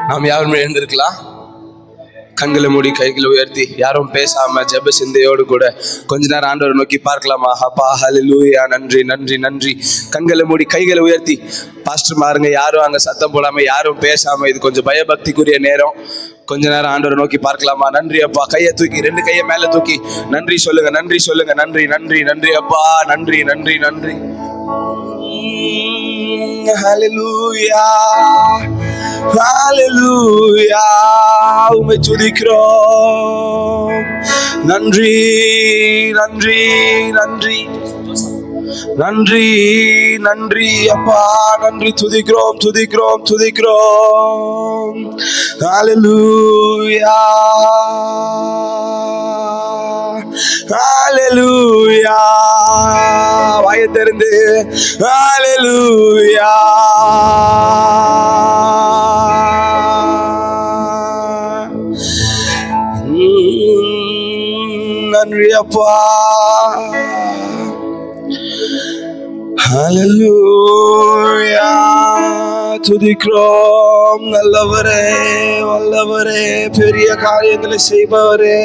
நாம் யாரும் எழுந்திருக்கலாம். கண்களை மூடி கைகளை உயர்த்தி யாரும் பேசாம ஜெப சிந்தையோடு கூட கொஞ்ச நேரம் ஆண்டவரை நோக்கி பார்க்கலாமா? அப்பா ஹல்லேலூயா, நன்றி நன்றி நன்றி. கண்களை மூடி கைகளை உயர்த்தி பாஸ்டர் மாருங்க யாரும் அங்க சத்தம் போடாம யாரும் பேசாம, இது கொஞ்சம் பயபக்திக்குரிய நேரம். கொஞ்ச நேரம் ஆண்டவரை நோக்கி பார்க்கலாமா? நன்றி அப்பா. கையை தூக்கி, ரெண்டு கையை மேல தூக்கி நன்றி சொல்லுங்க, நன்றி சொல்லுங்க. நன்றி நன்றி நன்றி அப்பா, நன்றி நன்றி நன்றி. ஹல்லேலூயா ஹல்லேலூயா, உம்மை துதிக்கிறோம். நன்றி நன்றி நன்றி நன்றி நன்றி அப்பா, நன்றி. துதிக்கிறோம் துதிக்கிறோம் துதிக்கிறோம். ஹல்லேலூயா ஹல்லேலூயா, வாயை திறந்து ஹல்லேலூயா. நன்றி அப்பா. ஹல்லேலூயா, துதிக்கிறோம். நல்லவரே, வல்லவரே, பெரிய காரியங்களை செய்பவரே,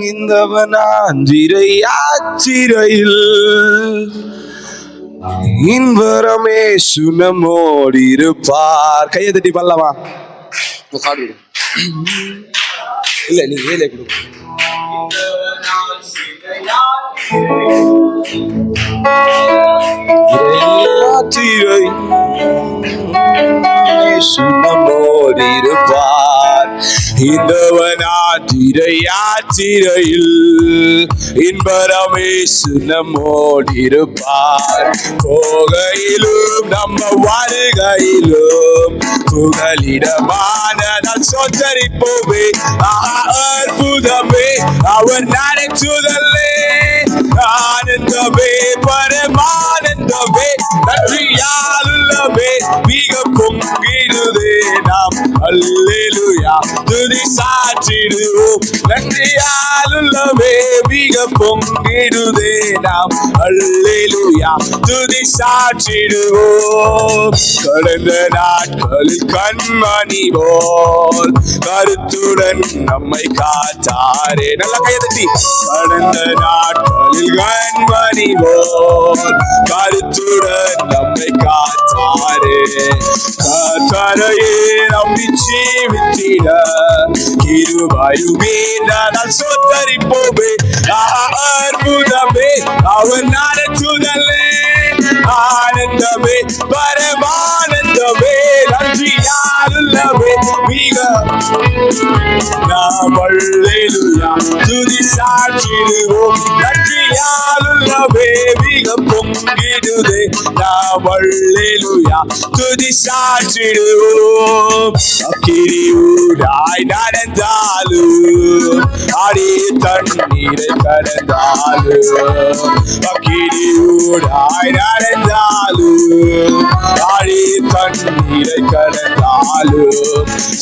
இந்தவனாந்திரை யாத்திரையில் இன்பரமே சுனமோடி இருப்பார். கையை தட்டி பண்ணலாமா? இல்ல, நீங்க வேலை கொடுங்க. சுனமோடி இருப்பார். இந்தவனாத்திரை யாத்திரையில் இன்பரமே சுனமோடி இருப்பார். போகையிலும் நம்ம வருகையிலும் புகலிடமான சொந்தரிப்போமே. அற்புதமே அவர் நடத்துதலே, ஆனந்தமே பரமானந்தமே, நன்றியாலுள்ளவே மிக பொங்கிடுதே. நாம் அல்லேலூயா துதி சாற்றிடுவோம். நன்றியாலுள்ளவே மிக பொங்கிடுதே. நாம் அல்லேலூயா துதி சாற்றிடுவோம். கடந்த நாட்களில் கண்மணி போல் கருத்துடன் நம்மை காத்தாரே. நல்ல கையெழுத்தி. கடந்த நாட்களில் கண்மணி போல் கருத்துடன் நம்மை காத்தாரே. கர்த்தரையே நம்பி ஜீவித்திட கிருபையுமே நான் சொந்தரிப்போமே. அற்புதமே அவர் நடத்துதலே, ஆனந்தமே பரமானந்தமே, நன்றியாலுள்ளவே மிக நாம் அல்லேலூயா துதி சாற்றிடுவோம். நன்றியாலுள்ளவே மிக பொங்கிடுதே. நாம் அல்லேலூயா துதி சாற்றிடுவோம். அக்கினியூடாய் நடந்தாலும் அடி தண்ணீரை கடந்தாலும், அக்கினியூடாய் நடந்தாலும் அடி தண்ணீரை கடந்தாலும்,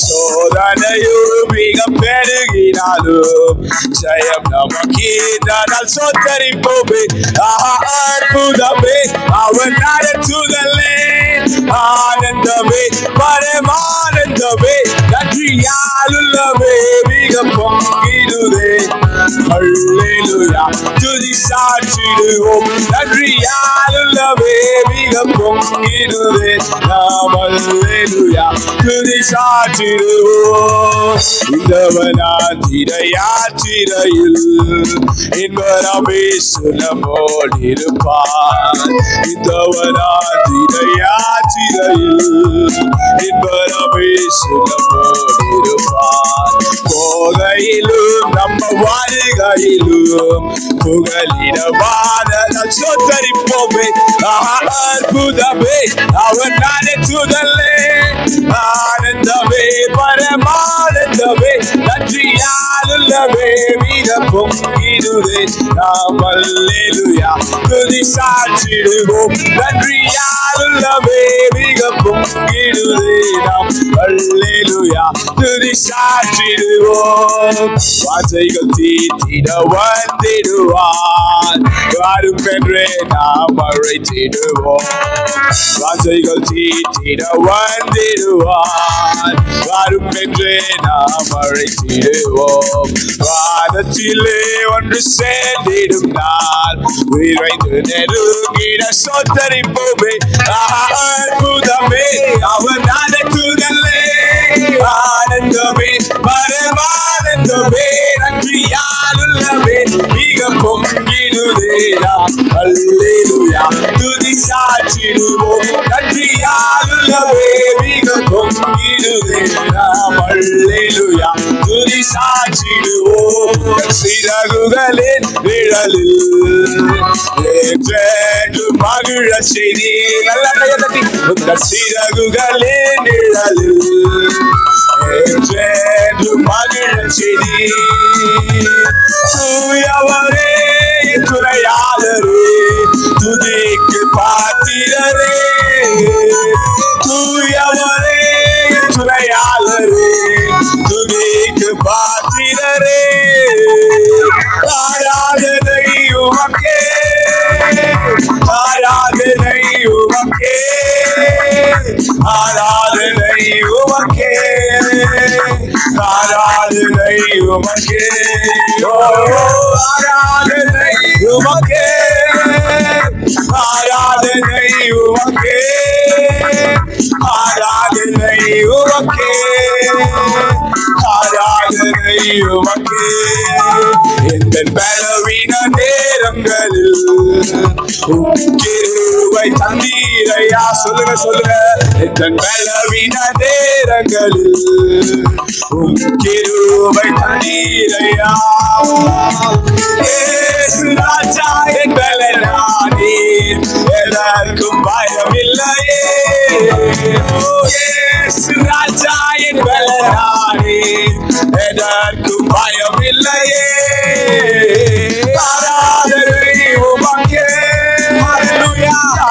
சோதனையும் மிக பெருகினாலும் ஜெயம் நமக்கே. நான் சொந்தரிப்போமே. அற்புதமே அவர் நடத்துதலே, ஆனந்தமே பரமானந்தமே, நன்றியாலுள்ளவே மிக பொங்கிடுதே. அல்லேலூயா துதி சாற்றிடுவோம். நன்றியாலுள்ளவே மிக பொங்கிடுதே. நாம் அல்லேலூயா துதி சாற்றிடுவோம். இந்தவனாத்திரை யாத்திரையில் இன்பரமே சுனமோடி இருப்பார். இந்தவனாத்திரை யாத்திரையில் இன்பரமே சுனமோடி இருப்பார். போகையிலும் நம்ம வருகையிலும் புகலிடமான சொந்தரிப்போமே. அற்புதமே அவர் நடத்துதலே, ஆனந்தமே பரமானந்தமே, நன்றியாலுள்ளவே மிக பொங்கிடுதே. நாம் அல்லேலூயா துதி சாற்றிடுவோம். நன்றியாலுள்ளவே மிக பொங்கிடுதே. நாம் அல்லேலூயா துதி சாற்றிடுவோம். வார்த்தைகள் தீட்டிட வந்திடுவார். வரும் என்று நாம் அழைத்திடுவோம். வாஞ்சைகள் தீட்டிட வந்திடுவார். வரும் என்று நாம் அழைத்திடுவோம். வானத்திலே ஒன்று சேர்ந்திடும் நாள் விரைந்து நெருங்கிட சொத்தரிப்போமே. அற்புதமே அவர் நடக்குதல்லே. ஆனந்தமே பரமானந்தமே நன்றியாலுள்ளவே மிக பொங்கிடுதே. அல்லேலூயா துதி சாற்றிடுவோம். நன்றியாலுள்ளவே மிக பொங்கிடுதே. அல்லேலூயா துதி சாற்றிடுவோம். சிறகுகளின் நிழலில் மகிழ செய்தி நல்ல கையத்தட்டி. உங்கள் சிறகுகளின் நிழலில் மகிழ செய்தி. தூயவரே துணையாளரே துதிக்கு பாத்திரரே. தூயவரே துணையாளரே துதிக்கு பாத்திரரே. ஆராதனை உமக்கே. ஆராதனை உமக்கே. ஆராதனை உமக்கே. ஆராதனை உமக்கே. ஆராதனை உமக்கே. ஆராதனை உமக்கே. ஆராதனை உமக்கே. ஆராதனை உமக்கே. இந்த பலவீன நேரங்களில் கிருபை தந்தீரையா. சொல்லுங்க சொல்லுங்க. இந்த பலவீன நேரங்களில் கிருபை தந்தீரையா. இயேசு ராஜா என் பலனானே. எதற்கும் பயம் இல்லையே. இயேசு ராஜா என் பலனானே. எதற்கும் பயம் இல்லையே. ஆராதனை உமக்கே.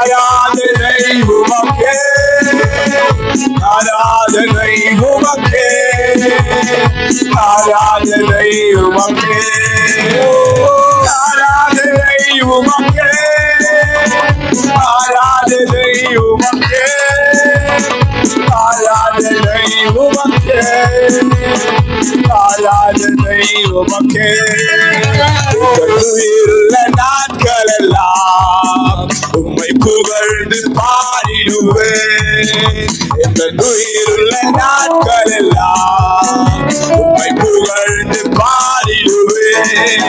ஆராதனை உமக்கே. ஆராதனை உமக்கே. ஆராதனை உமக்கே. ஆராதனை உமக்கே. ஆராதனை உமக்கே. ஆராதனை உமக்கே. ஆராதனை உமக்கே. உயிருள்ள நாட்கள் எல்லாம் உம்மை புகழ்ந்து பாடிடுவேன். இந்த உயிருள்ள நாட்கள் எல்லாம் உம்மை புகழ்ந்து பாடிடுவேன்.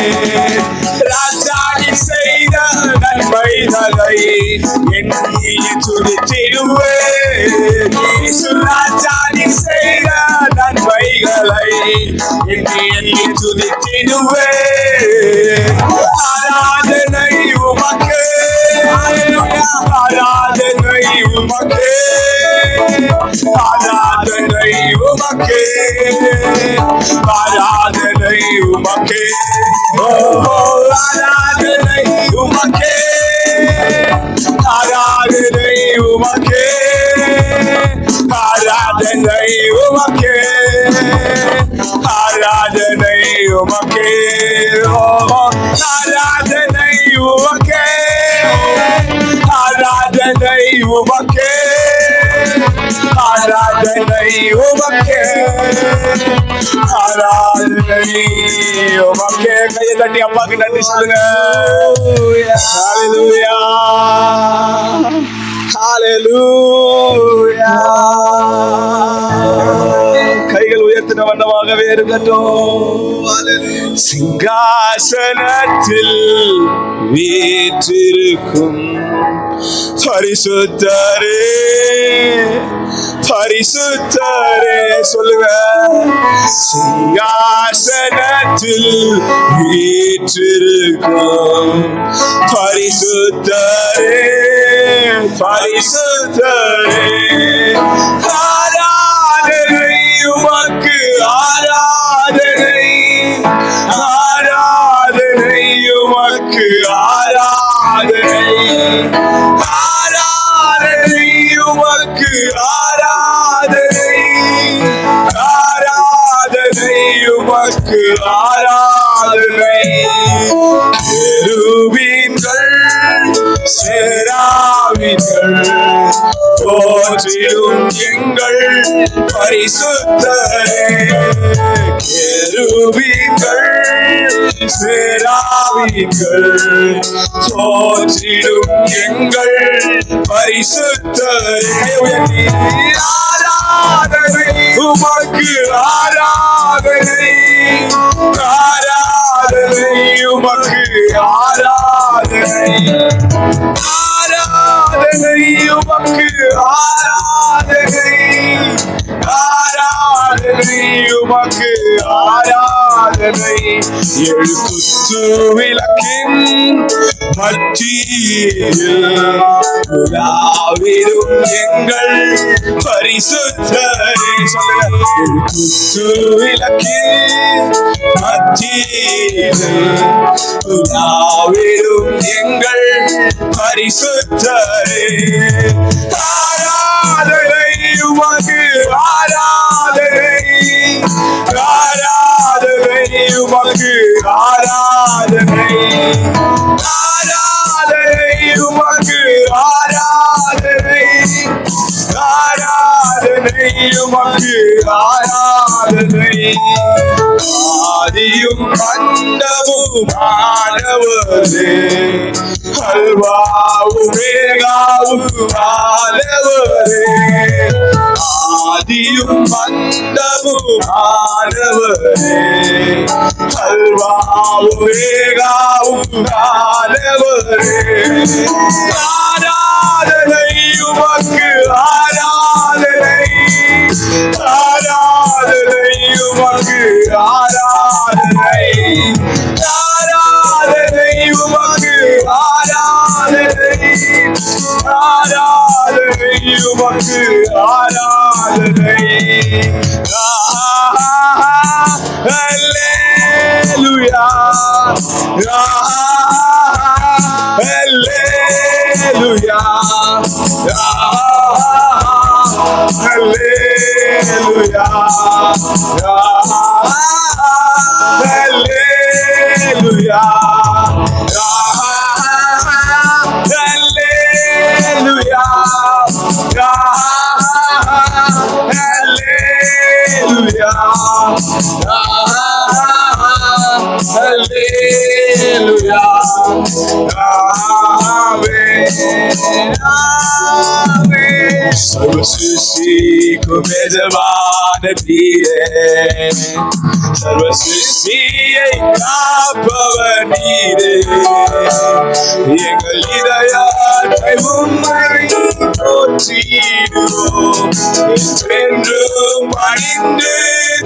ராஜாடி செய்த நன்மைகளை எண்ணி துதித்திடுவேன். ராஜாடி செய்த நன்மைகளை எண்ணி துதித்திடுவேன். ஆராதனை உமக்கே. ஆராதனை உமக்கே. ஆராதனை உமக்கே. ஆராதனை உமக்கே. ஆராதனை உமக்கே. ஆராதனை உமக்கே. ஆராதனை உமக்கே. ஆராதனை உமக்கே. ஆராதனை உமக்கே. ஆராதனை உமக்கே. ஆராதனை உமக்கே. ஆராதனை உமக்கே. கையை தட்டி அம்மாக்கு நன்றி சொல்லுங்க. ஹல்லேலூயா. ஹல்லேலூயா. கைகள் உயர்த்தின வண்ணமாகவே இருக்கட்டும். சிங்காசனத்தில் வீற்றிருக்கும் பரிசுத்தரே. பரிசுத்தரே சொல்லுங்க. சிங்காசனத்தில் வீற்றிருக்கும் பரிசுத்தரே. பரிசுத்தரே. ஆராதனை உமக்கு. ஆராதனை. ஆராதனை உமக்கு. ஆராதனை. ஆராதனை உமக்கு. ஆராதனை. ஆராதனை உமக்கு. ஆராதனை. கேருபீன்கள் சேராவின்கள் போற்றிடும் எங்கள் பரிசுத்தரே. கேருபீன்கள் சேராவின்கள் போற்றிடும் எங்கள் பரிசுத்தரே. ஆராதனை உமக்கு, ஆராதனை ஆராதனை உமக்கு, ஆராதனை ஆராதனை உமக்கு, ஆராதனை ஆராதனை உமக்கு, ஆராதனை. எழுத்து விளக்கின் மத்தியில் உலாவிடும் எங்கள் பரிசுத்தரே. எழுத்து விளக்கின் மத்தியில் உலாவிடும் எங்கள் பரிசுத்தரே. ஆராதனை உமக்கு, ஆராதனை ஆராதனை உமக்கு, ஆராதனை ஆராதனை உமக்கு, ஆராதனை ஆராதனை உமக்கு, ஆராதனை. ஆதியும் அந்தமும் ஆனவரே, அல்வாவும் மேகாவும் ஆனவரே. ஆதியும் அந்தமும் ஆனவரே, அல்வாவும் மேகாவும் ஆனவரே. ஆராதனை உமக்கு, ஆராதனை ஆராதனை உமக்கு, ஆராதனை ஆராதனை உமக்கு, ஆராதனை ஆராதனை உமக்கு, ஆராதனை. அல்லேலூயா, அல்லேலூயா, அல்லேலூயா, அல்லேலூயா, அல்லேலூயா, அல்லேலூயா, அல்லேலூயா. सर्व सृष्टि को मेजबान दिए, सर्व सृष्टिயை காப்பவர் நீரே. எங்கள் இதயத்தை உம்மை போற்றிடுவோம், என்றென்றும் பணிந்து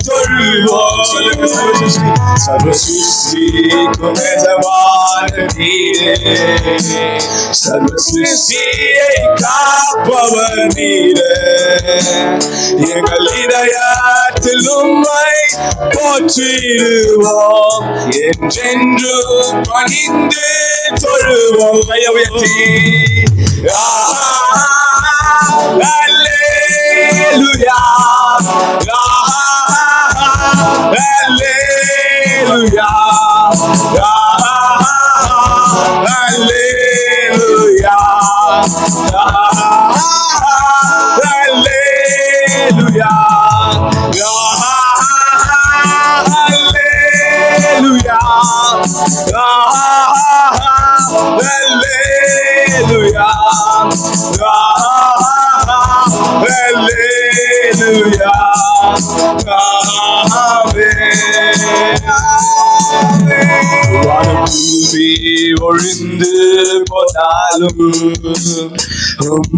தொழுவோம். सर्व सृष्टिको मेजबान நீரே, सर्व सृष्टिயை காப்பவர் நீரே. எங்கள் இதயத்தில் உம்மை போற்றிடுவோம், என்றென்றும் பணிந்து தொழுவோம். கையை உயர்த்தி அல்லேலூயா, அல்லேலூயா, அல்லேலூயா, அல்லேலூயா, அல்லேலூயா, அல்லேலூயா, அல்லேலூயா. வானபூமி ஒழிந்து போனாலும்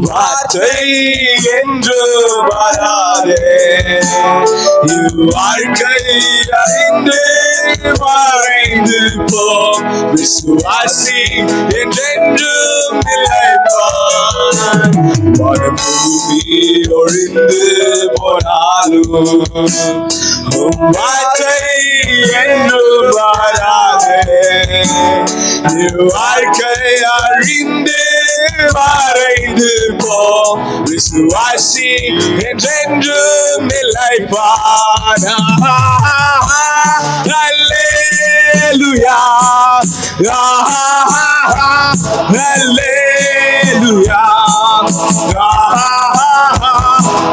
வார்த்தை என்று வராதே. வாழ்க்கை அறிந்து மறைந்து போம் விசுவாசி என்றென்றும் நிலைப்பான். வானபூமி ஒழிந்து போனாலும் வாழ்க்கை என்று வராதே. வாழ்க்கை அறிந்து மறைந்து போம் விசுவாசி என்றென்றும் நிலைப்பான். அல்லேலூயா, Hallelujah. Hallelujah.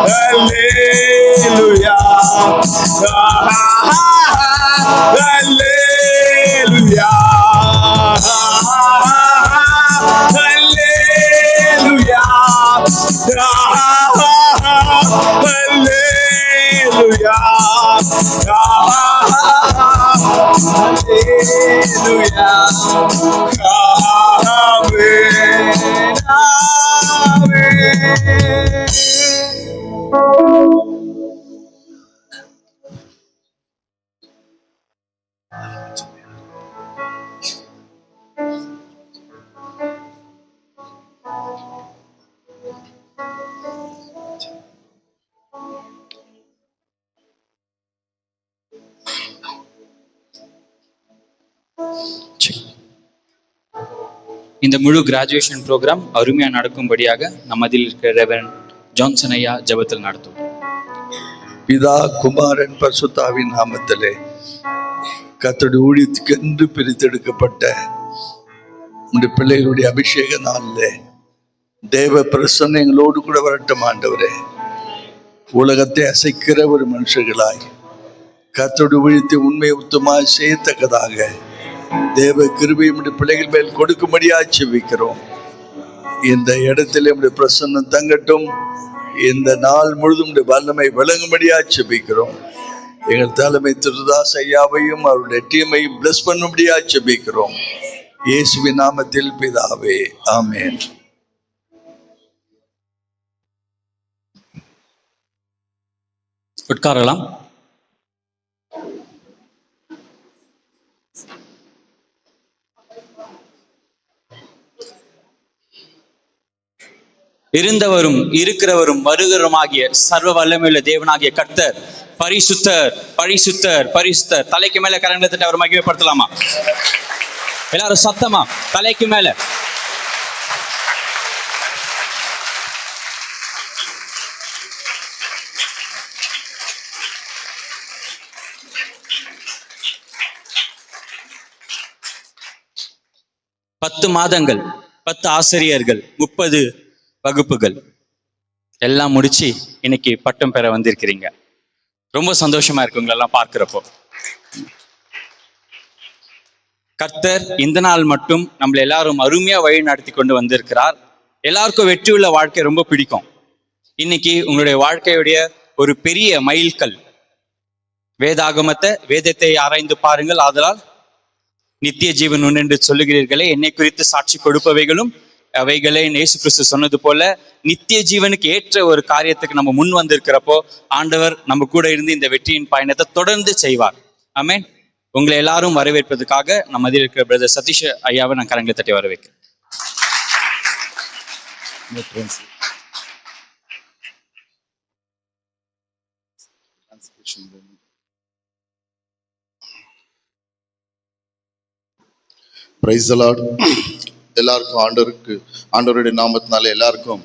Hallelujah. இந்த முழு கிராஜுவேஷன் ப்ரோக்ராம் அருமையாக நடக்கும்படியாக நம்மதில் இருக்கிற ரெவரண்ட் ஜான்சன் ஐயா ஜெபத்தில் நடத்துவோம். பிதா குமாரன் பரிசுத்தாவின் நாமத்திலே கர்த்தருடைய ஊழியத்துக்கு என்று பிரித்தெடுக்கப்பட்ட இந்த பிள்ளைகளுடைய அபிஷேக நாளிலே தேவ பிரசன்னம் எங்களோடு கூட வரட்டும் ஆண்டவரே. உலகத்தை அசைக்கிற ஒரு மனுஷர்களாய் கர்த்தருடைய ஊழியத்தை உண்மை உத்தமாய் செய்யத்தக்கதாக தேவ கிருபை நம்முடைய பிள்ளைகள் மேல் கொடுக்கும்படியாக செபிக்கிறோம். இந்த இடத்திலே நம்முடைய பிரசன்னம் தங்கட்டும். இந்த நாள் முழுதும் வல்லமை விளங்கும்படியாக செபிக்கிறோம். எங்கள் தலைமை திருதாஸ் ஐயாவையும் அவருடைய டீமையும் பிளஸ் பண்ணும்படியாக செபிக்கிறோம். இயேசுவின் நாமத்தில் பிதாவே, ஆமென். உட்காரலாம். இருந்தவரும் இருக்கிறவரும் வருகிறவருமாகிய சர்வ வல்லமையுள்ள தேவனாகிய கர்த்தர் பரிசுத்தர் பரிசுத்தர் பரிசுத்தர். தலைக்கு மேல கரங்களை தட்டி அவர் மகிமைப்படுத்தலாமா? எல்லாரும் சத்தமா தலைக்கு மேல. பத்து மாதங்கள், 10 ஆசிரியர்கள், 30 வகுப்புகள் எல்லாம் முடிச்சு இன்னைக்கு பட்டம் பெற வந்திருக்கிறீங்க. ரொம்ப சந்தோஷமா இருக்கு உங்களெல்லாம் பார்க்கிறப்போ. கர்த்தர் இந்த நாள் மட்டும் நம்மள எல்லாரும் அருமையா வழி நடத்தி கொண்டு வந்திருக்கிறார். எல்லாருக்கும் வெற்றி உள்ள வாழ்க்கை ரொம்ப பிடிக்கும். இன்னைக்கு உங்களுடைய வாழ்க்கையுடைய ஒரு பெரிய மைல்கல். வேதத்தை ஆராய்ந்து பாருங்கள், ஆதலால் நித்திய ஜீவன் உண்டு என்று சொல்லுகிறீர்களே, என்னை குறித்து சாட்சி கொடுப்பவைகளும் அவைகளே. இயேசு கிறிஸ்து சொன்னது போல நித்திய ஜீவனுக்கு ஏற்ற ஒரு காரியத்துக்கு நம்ம முன் வந்திருக்கிறப்போ ஆண்டவர் நம்ம கூட இருந்து இந்த வெற்றியின் பயணத்தை தொடர்ந்து செய்வார். ஆமென். உங்களை எல்லாரும் வரவேற்பதற்காக நம்ம அதில் இருக்கிற பிரதர் சதீஷ் ஐயாவை நான் கரங்களை தட்டி வரவேற்கிறேன். Praise the Lord. எல்லாருக்கும் ஆண்டவருடைய நாமத்தினால எல்லாருக்கும்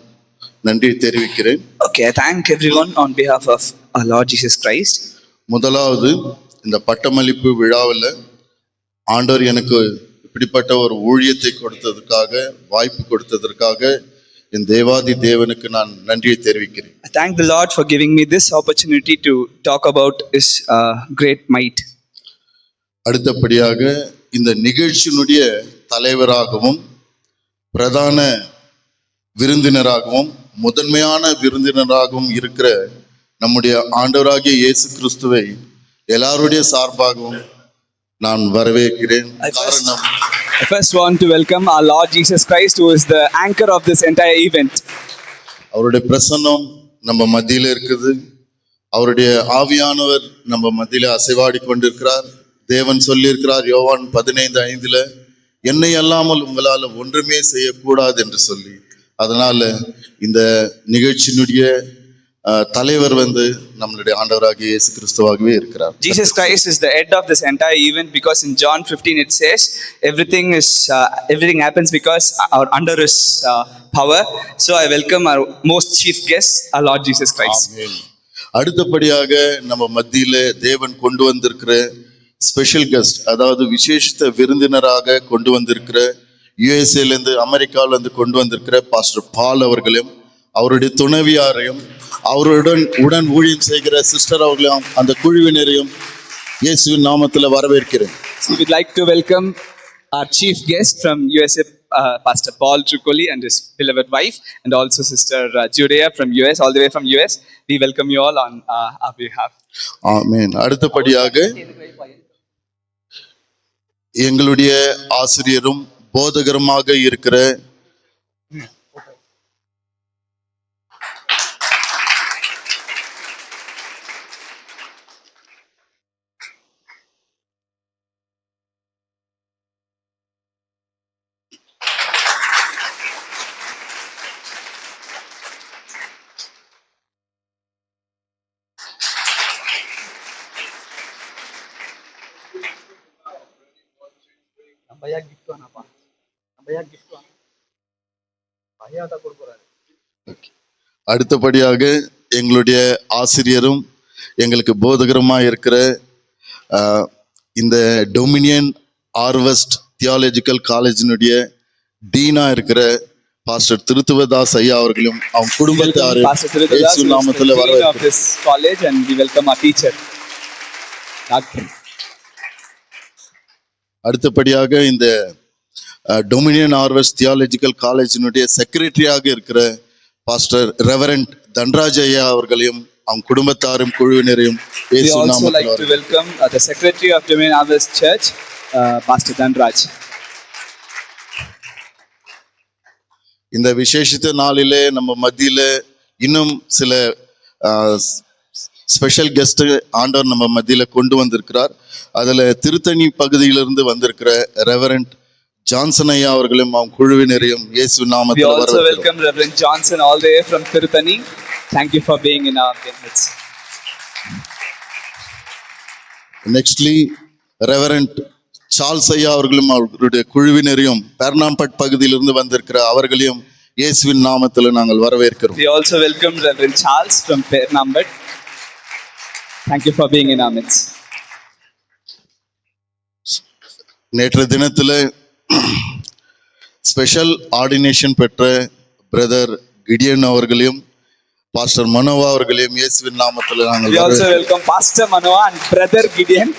நன்றி தெரிவிக்கிறேன். Okay, I thank everyone on behalf of our Lord Jesus Christ. முதலாவது இந்த பட்டமளிப்பு விழாவில் ஆண்டவர் எனக்கு இப்படிப்பட்ட ஒரு ஊழியத்தை கொடுத்ததற்காக, வாய்ப்பு கொடுத்ததற்காக என் தேவாதி தேவனுக்கு நான் நன்றியை தெரிவிக்கிறேன். I thank the Lord for giving me this opportunity to talk about His great might. அடுத்தபடியாக இந்த நிகழ்ச்சியினுடைய தலைவராகவும் பிரதான விருந்தினராகவும் முதன்மையான விருந்தினராகவும் இருக்கிற நம்முடைய ஆண்டவராகிய இயேசு கிறிஸ்துவை எல்லாருடைய சார்பாகவும் நான் வரவேற்கிறேன். காரணம், I first want to welcome our Lord Jesus Christ, who is the anchor of this entire event. அவருடைய பிரசன்னம் நம்ம மத்தியில இருக்குது. அவருடைய ஆவியானவர் நம்ம மத்தியில அசைவாடி கொண்டிருக்கிறார். தேவன் சொல்லியிருக்கிறார் யோவான் 15:5 என்னை அல்லாமல் உங்களால் ஒன்றுமே செய்யக்கூடாது என்று சொல்லி. அதனால இந்த நிகழ்ச்சியினுடைய தலைவர் நம்மளுடைய ஆண்டவராகிய இயேசு கிறிஸ்துவாகவே இருக்கிறார். Jesus Christ is the head of this entire event, because in John 15 it says everything happens because under His power. So I welcome our most chief guest, our Lord Jesus Christ. ஆமென். அடுத்தபடியாக நம்ம மத்தியில தேவன் கொண்டு வந்திருக்கிற special guest, அதாவது விசேஷித்த விருந்தினராக கொண்டு வந்திருக்கிற யுஎஸ்ஏல இருந்து அமெரிக்கால இருந்து கொண்டு வந்திருக்கிற பாஸ்டர் பால் அவர்களையும் அவருடைய துணைவியாரையும் அவருடன் உடன் ஊழியம் செய்கிற சிஸ்டர் அவர்களையும் அந்த குழுவினரையும் இயேசுவின் நாமத்தில் வரவேற்கிறேன். So we'd like to welcome our chief guest from USA, Pastor Paul Truccoli and his beloved wife, and also Sister Judea from US, all the way from US. We welcome you all on our behalf. ஆமென். அடுத்தபடியாக எங்களுடைய ஆசிரியரும் போதகருமாக இருக்கிற அடுத்தபடியாக எங்களுடைய ஆசிரியரும் எங்களுக்கு போதகருமாக இருக்கிற இந்த டொமினியன் ஹார்வெஸ்ட் தியாலஜிக்கல் காலேஜினுடைய டீனா இருக்கிற பாஸ்டர் திருத்துவதாஸ் ஐயா அவர்களும் அவங்க குடும்பத்தாரும் Pastor Tiruthadas, இயேசு who is நாமத்தில் the dean of வரவேற்கிறோம். this college, and we welcome our teacher, Dr. அடுத்தபடியாக இந்த டொமினியன் ஹார்வெஸ்ட் தியாலஜிக்கல் காலேஜினுடைய செக்ரட்டரியாக இருக்கிற பாஸ்டர் ரெவரண்ட் தன்ராஜ் ஐயா அவர்களையும் அவங்க குடும்பத்தாரும் குழுவினரையும் We இயேசு also நாமத்தில் like to வரவேற்கிறோம். welcome the secretary of Dominion Harvest Church, Pastor Dhanraj. இந்த விசேஷித்த நாளிலே நம்ம மத்தியில இன்னும் சில ஸ்பெஷல் கெஸ்ட் ஆண்டவர் நம்ம மத்தியில கொண்டு வந்திருக்கிறார். அதுல திருத்தணி பகுதியிலிருந்து வந்திருக்கிற ரெவரண்ட் ஜான்சன் ஐயா அவர்களும் அவங்க குழுவினரையும் இயேசு We நாமத்தில் also வரவேற்கிறோம். welcome Reverend Johnson all the way from Tirupani. Thank you for being in our midst. Nextly reverend Charles ஐயா அவர்களும் அவர்களுடைய குழுவினரையும் பெர்னாம்பட் பகுதியிலிருந்து வந்திருக்கிற அவர்களையும் இயேசுவின் நாமத்தில் நாங்கள் வரவேற்கிறோம். We also welcome Reverend Charles from Pernambuc. Thank you for being in our midst. நேற்று தினத்துல ஸ்பெஷல் ஆர்டினேஷன் பெற்ற பிரதர் கிடியன் அவர்களையும் பாஸ்டர் மனோவா அவர்களையும் இயேசுவின் நாமத்தில் நாங்கள் We also வரவேற்கிறோம். welcome Pastor Manoa and Brother Gideon.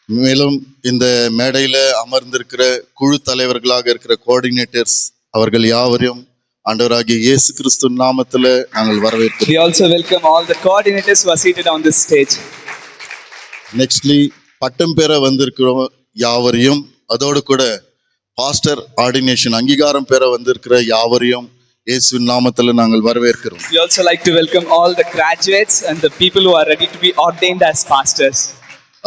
மேலும் இந்த மேடையில அமர்ந்திருக்கிற குழு தலைவர்களாக இருக்கிற கோஆர்டினேட்டர்ஸ் அவர்கள் யாவரையும் ஆண்டவராகிய இயேசு கிறிஸ்து நாமத்துல நாங்கள் வரவேற்கிறோம். We also welcome all the coordinators who are seated on this stage. Nextly பட்டம் பெற வந்திருக்கிற யாவரையும் அதோடு கூட பாஸ்டர் ஆர்டினேஷன் அங்கீகாரம் பெற வந்திருக்கிற யாவரையும் இயேசுவின் நாமத்துல நாங்கள் வரவேற்கிறோம். We also like to welcome all the graduates and the people who are ready to be ordained as pastors.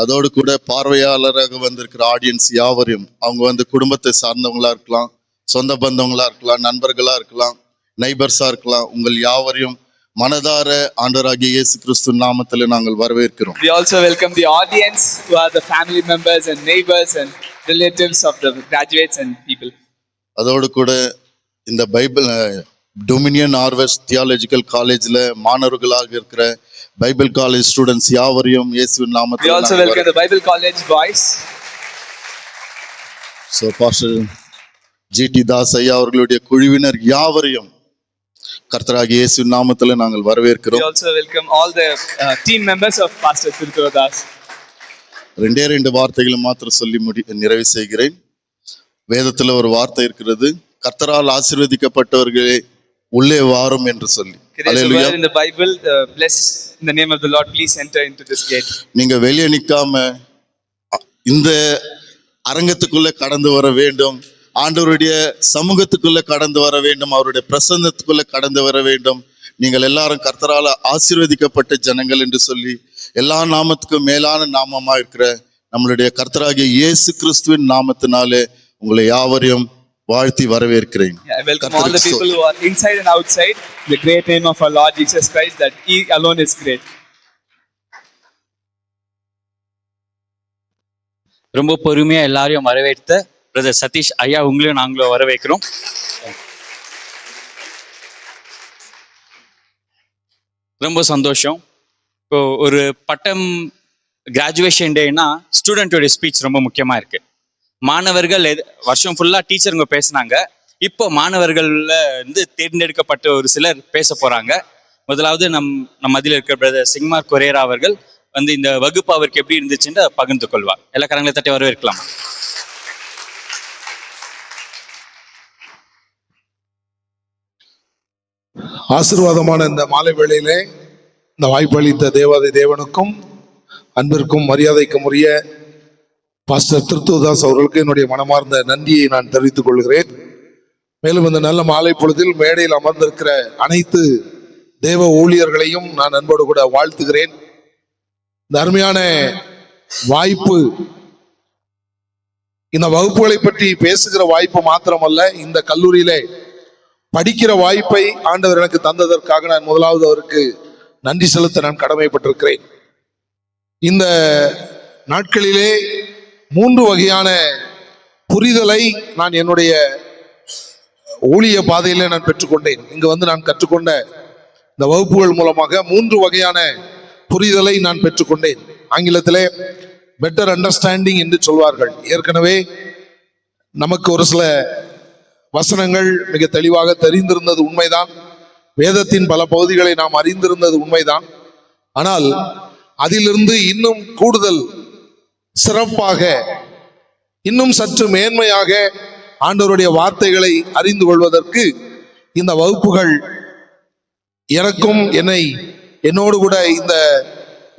அதோடு கூட பார்வையாளராக வந்திருக்கிற ஆடியன்ஸ் யாவரையும் அவங்க வந்து குடும்பத்தை சார்ந்தவங்களா இருக்கலாம், சொந்த பந்தவங்களா இருக்கலாம், நண்பர்களா இருக்கலாம், நைபர்ஸா இருக்கலாம், உங்கள் யாவரையும் மனதார ஆண்டவராகிய இயேசு கிறிஸ்து நாமத்தில் நாங்கள் வரவேற்கிறோம். We also welcome the audience who are the family members and neighbors and relatives of the graduates and people. அதோடு கூட இந்த பைபிள் டொமினியன் ஹார்வெஸ்ட் தியாலஜிக்கல் காலேஜ்ல மாணவர்களாக இருக்கிற பைபிள் காலேஜ் ஸ்டூடெண்ட்ஸ் யாவரையும் இயேசுவின் We நாமத்தில் also welcome the Bible College boys. So pastor GD Das ஐயா அவர்களுடைய குழுவினர் யாவரையும் கர்த்தராகிய இயேசுவின் நாமத்தில் நாங்கள் We வரவேற்கிறோம். also welcome all the team members of Pastor Tiruthadas. ரெண்டு வார்த்தைகளை மாத்திரம் சொல்லி நிறைவு செய்கிறேன். வேதத்துல ஒரு வார்த்தை இருக்கிறது, கர்த்தரால் ஆசீர்வதிக்கப்பட்டவர்களே உள்ளே வாரும் என்று சொல்லி. There is a hallelujah. word in the Bible, bless in the name of the Lord, please enter into this gate. நீங்க வெளியே நிக்காம இந்த அரங்கத்துக்குள்ள கடந்து வர வேண்டும், ஆண்டவருடைய சமூகத்துக்குள்ள கடந்து வர வேண்டும், அவருடைய பிரசன்னத்துக்குள்ள கடந்து வர வேண்டும். நீங்கள் எல்லாரும் கர்த்தரால ஆசீர்வதிக்கப்பட்ட ஜனங்கள் என்று சொல்லி எல்லா நாமத்துக்கும் மேலான நாமமா இருக்கிற நம்மளுடைய கர்த்தராகிய இயேசு கிறிஸ்துவின் நாமத்தினாலே உங்களை யாவரையும் வாழ்த்தி வரவேற்கிறேன். Yeah, I welcome all the people who are inside and outside the great name of our Lord Jesus Christ, that He alone is great. ரொம்ப பொறுமையா எல்லாரையும் வரவேற்ற பிரதர் சதீஷ் ஐயா உங்களையும் நாங்களும் வரவேற்கிறோம். ரொம்ப சந்தோஷம். இப்போ ஒரு பட்டம் கிராஜுவேஷன் டேனா ஸ்டூடெண்டோட ஸ்பீச் ரொம்ப முக்கியமா இருக்கு. மாணவர்கள் வருஷம் ஃபுல்லா டீச்சருங்க பேசினாங்க. இப்போ மாணவர்கள்ல இருந்து தேர்ந்தெடுக்கப்பட்ட ஒரு சிலர் பேச போறாங்க. முதலாவது நம்ம மத்தியில் இருக்கிற பிரதர் சிங்மார் கொரேரா அவர்கள் வந்து இந்த வகுப்பு அவருக்கு எப்படி இருந்துச்சுன்னு பகிர்ந்து கொள்வார். எல்லா கரங்களை தட்டி வரவேற்கலாம். ஆசீர்வாதமான இந்த மாலை வேளையிலே இந்த வாய்ப்பளித்த தேவாதி தேவனுக்கும் அன்பிற்கும் மரியாதைக்கும் உரிய பாஸ்டர் திருத்துவதாஸ் அவர்களுக்கு என்னுடைய மனமார்ந்த நன்றியை நான் தெரிவித்துக் கொள்கிறேன். மேலும் இந்த நல்ல மாலை பொழுதில் மேடையில் அமர்ந்திருக்கிற அனைத்து தேவ ஊழியர்களையும் நான் அன்போடு கூட வாழ்த்துகிறேன். இந்த அருமையான வாய்ப்பு, இந்த வகுப்புகளை பற்றி பேசுகிற வாய்ப்பு மாத்திரமல்ல, இந்த கல்லூரியிலே படிக்கிற வாய்ப்பை ஆண்டவர் எனக்கு தந்ததற்காக நான் முதலாவது அவருக்கு நன்றி செலுத்த நான் கடமைப்பட்டிருக்கிறேன். இந்த நாட்களிலே 3 வகையான புரிதலை நான் என்னுடைய ஊழிய பாதையிலே நான் பெற்றுக்கொண்டேன். இங்கு வந்து நான் கற்றுக்கொண்ட இந்த வகுப்புகள் மூலமாக 3 வகையான புரிதலை நான் பெற்றுக்கொண்டேன். ஆங்கிலத்திலே பெட்டர் அண்டர்ஸ்டாண்டிங் என்று சொல்வார்கள். ஏற்கனவே நமக்கு ஒரு சில வசனங்கள் மிக தெளிவாக தெரிந்திருந்தது உண்மைதான். வேதத்தின் பல பகுதிகளை நாம் அறிந்திருந்தது உண்மைதான். ஆனால் அதிலிருந்து இன்னும் கூடுதல் சிறப்பாக, இன்னும் சற்று மேன்மையாக ஆண்டவருடைய வார்த்தைகளை அறிந்து கொள்வதற்கு இந்த வகுப்புகள் எனக்கும் என்னோடு கூட இந்த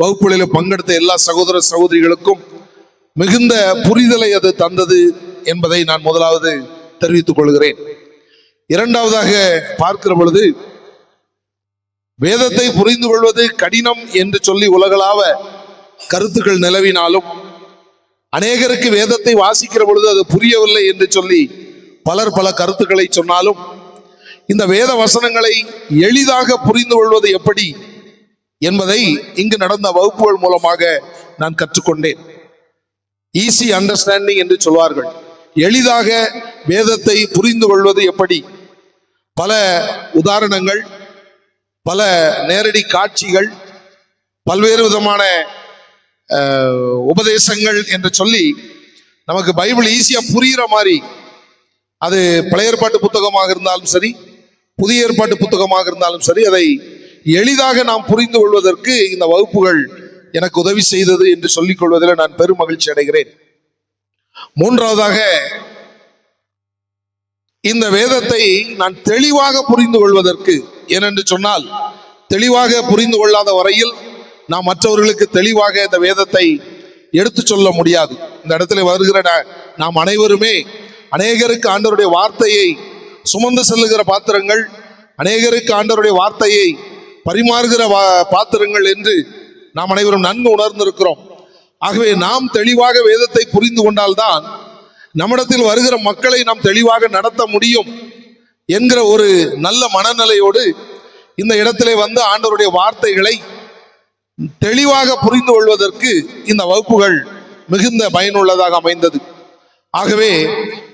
வகுப்புகளில் பங்கெடுத்த எல்லா சகோதர சகோதரிகளுக்கும் மிகுந்த புரிதலை அது தந்தது என்பதை நான் முதலாவது தெரிவித்துக் கொள்கிறேன். இரண்டாவதாக பார்க்கிற பொழுது, வேதத்தை புரிந்து கொள்வது கடினம் என்று சொல்லி உலகளாவ கருத்துக்கள் நிலவினாலும், அநேகருக்கு வேதத்தை வாசிக்கிற பொழுது அது புரியவில்லை என்று சொல்லி பலர் பல கருத்துக்களை சொன்னாலும், இந்த வேத வசனங்களை எளிதாக புரிந்து கொள்வது எப்படி என்பதை இங்கு நடந்த வகுப்புகள் மூலமாக நான் கற்றுக்கொண்டேன். ஈஸி அண்டர்ஸ்டாண்டிங் என்று சொல்வார்கள். எளிதாக வேதத்தை புரிந்து கொள்வது எப்படி? பல உதாரணங்கள், பல நேரடி காட்சிகள், பல்வேறு விதமான உபதேசங்கள் என்று சொல்லி நமக்கு பைபிள் ஈஸியா புரிகிற மாதிரி, அது பழைய ஏற்பாட்டு புத்தகமாக இருந்தாலும் சரி, புதிய ஏற்பாட்டு புத்தகமாக இருந்தாலும் சரி, அதை எளிதாக நாம் புரிந்து கொள்வதற்கு இந்த வகுப்புகள் எனக்கு உதவி செய்தது என்று சொல்லிக் கொள்வதில் நான் பெரும் மகிழ்ச்சி அடைகிறேன். மூன்றாவதாக, இந்த வேதத்தை நான் தெளிவாக புரிந்து கொள்வதற்கு, ஏனென்று சொன்னால் தெளிவாக புரிந்து கொள்ளாத வரையில் நாம் மற்றவர்களுக்கு தெளிவாக இந்த வேதத்தை எடுத்து சொல்ல முடியாது. இந்த இடத்துல வருகிற நாம் அனைவருமே அநேகருக்கு ஆண்டவருடைய வார்த்தையை சுமந்து செல்லுகிற பாத்திரங்கள், அநேகருக்கு ஆண்டவருடைய வார்த்தையை பரிமாறுகிற பாத்திரங்கள் என்று நாம் அனைவரும் நன்கு உணர்ந்திருக்கிறோம். ஆகவே நாம் தெளிவாக வேதத்தை புரிந்து கொண்டால்தான் நம்மிடத்தில் வருகிற மக்களை நாம் தெளிவாக நடத்த முடியும் என்கிற ஒரு நல்ல மனநிலையோடு இந்த இடத்திலே வந்து ஆண்டவருடைய வார்த்தைகளை தெளிவாக புரிந்து கொள்வதற்கு இந்த வகுப்புகள் மிகுந்த பயனுள்ளதாக அமைந்தது. ஆகவே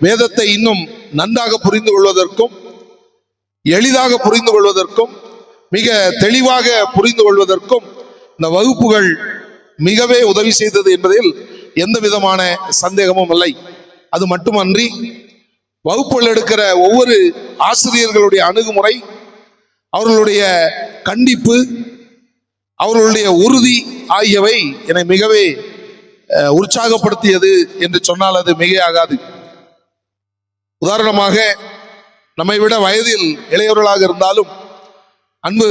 வேதத்தை இன்னும் நன்றாக புரிந்து கொள்வதற்கும், எளிதாக புரிந்து கொள்வதற்கும், மிக தெளிவாக புரிந்து கொள்வதற்கும் இந்த வகுப்புகள் மிகவே உதவி செய்தது என்பதில் எந்த விதமான சந்தேகமும் இல்லை. அது மட்டுமன்றி, வகுப்புகள் எடுக்கிற ஒவ்வொரு ஆசிரியர்களுடைய அணுகுமுறை, அவர்களுடைய கண்டிப்பு, அவர்களுடைய உறுதி ஆகியவை என்னை மிகவே உற்சாகப்படுத்தியது என்று சொன்னால் அது மிகையாகாது. உதாரணமாக, நம்மை விட வயதில் இளையவர்களாக இருந்தாலும் அன்பு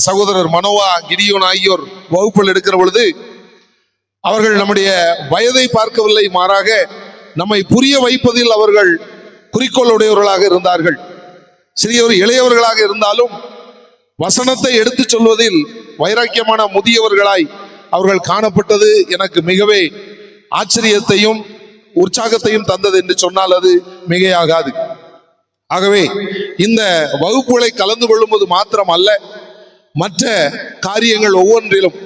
சகோதரர் மனோவா, கிடியோன் ஆகியோர் வகுப்புகள் எடுக்கிற பொழுது அவர்கள் நம்முடைய வயதை பார்க்கவில்லை, மாறாக நம்மை புரிய வைப்பதில் அவர்கள் குறிக்கோள் உடையவர்களாக இருந்தார்கள். சிறியவர் இளையவர்களாக இருந்தாலும் வசனத்தை எடுத்து சொல்வதில் வைராக்கியமான முதியவர்களாய் அவர்கள் காணப்பட்டது எனக்கு மிகவே ஆச்சரியத்தையும் உற்சாகத்தையும் தந்தது என்று சொன்னால் அது மிகையாகாது. ஆகவே இந்த வகுப்புகளை கலந்து கொள்ளும்போது மாத்திரம் அல்ல, மற்ற காரியங்கள் ஒவ்வொன்றிலும்,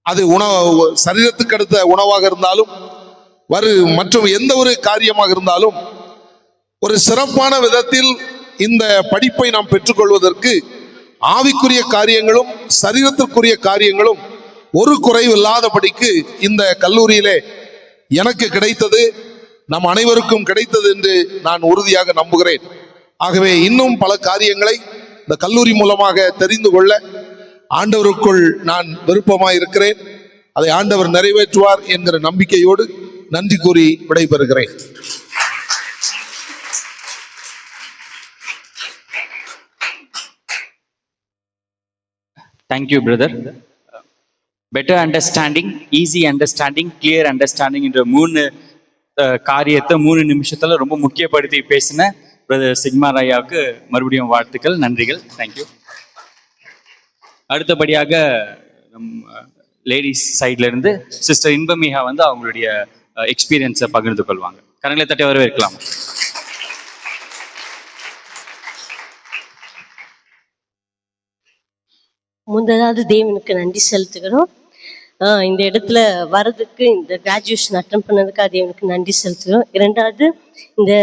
அது உணவு, சரீரத்துக்கு அடுத்த உணவாக இருந்தாலும் மற்றும் எந்த ஒரு காரியமாக இருந்தாலும் ஒரு சிறப்பான விதத்தில் இந்த படிப்பை நாம் பெற்றுக்கொள்வதற்கு ஆவிக்குரிய காரியங்களும் சரீரத்திற்குரிய காரியங்களும் ஒரு குறைவு இல்லாதபடிக்கு இந்த கல்லூரியிலே எனக்கு கிடைத்தது, நம் அனைவருக்கும் கிடைத்தது என்று நான் உறுதியாக நம்புகிறேன். ஆகவே இன்னும் பல காரியங்களை இந்த கல்லூரி மூலமாக தெரிந்து கொள்ள ஆண்டவருக்குள் நான் விருப்பமாய் இருக்கிறேன். அதை ஆண்டவர் நிறைவேற்றுவார் என்கிற நம்பிக்கையோடு நன்றி கூறி விடைபெறுகிறேன். Thank you, brother. Better understanding, easy understanding, clear understanding என்ற 3 காரியத்தை 3 நிமிஷத்துல ரொம்ப முக்கியப்படுத்தி பேசின பிரதர் சிக்மார் ஐயாவுக்கு மறுபடியும் வாழ்த்துக்கள், நன்றிகள். தேங்க்யூ. அடுத்தபடியாக லேடிஸ் சைட்ல இருந்து சிஸ்டர் இன்பமிகா வந்து அவங்களுடைய எக்ஸ்பீரியன்ஸை பகிர்ந்து கொள்வாங்க. கரங்களை தட்டி வரவேற்கலாம். முதலாவது தேவனுக்கு நன்றி செலுத்துகிறோம். இந்த இடத்துல வர்றதுக்கு, இந்த கிராஜுவேஷன் அட்டன் பண்ணதுக்கு தேவனுக்கு நன்றி செலுத்துகிறோம். இரண்டாவது, இந்த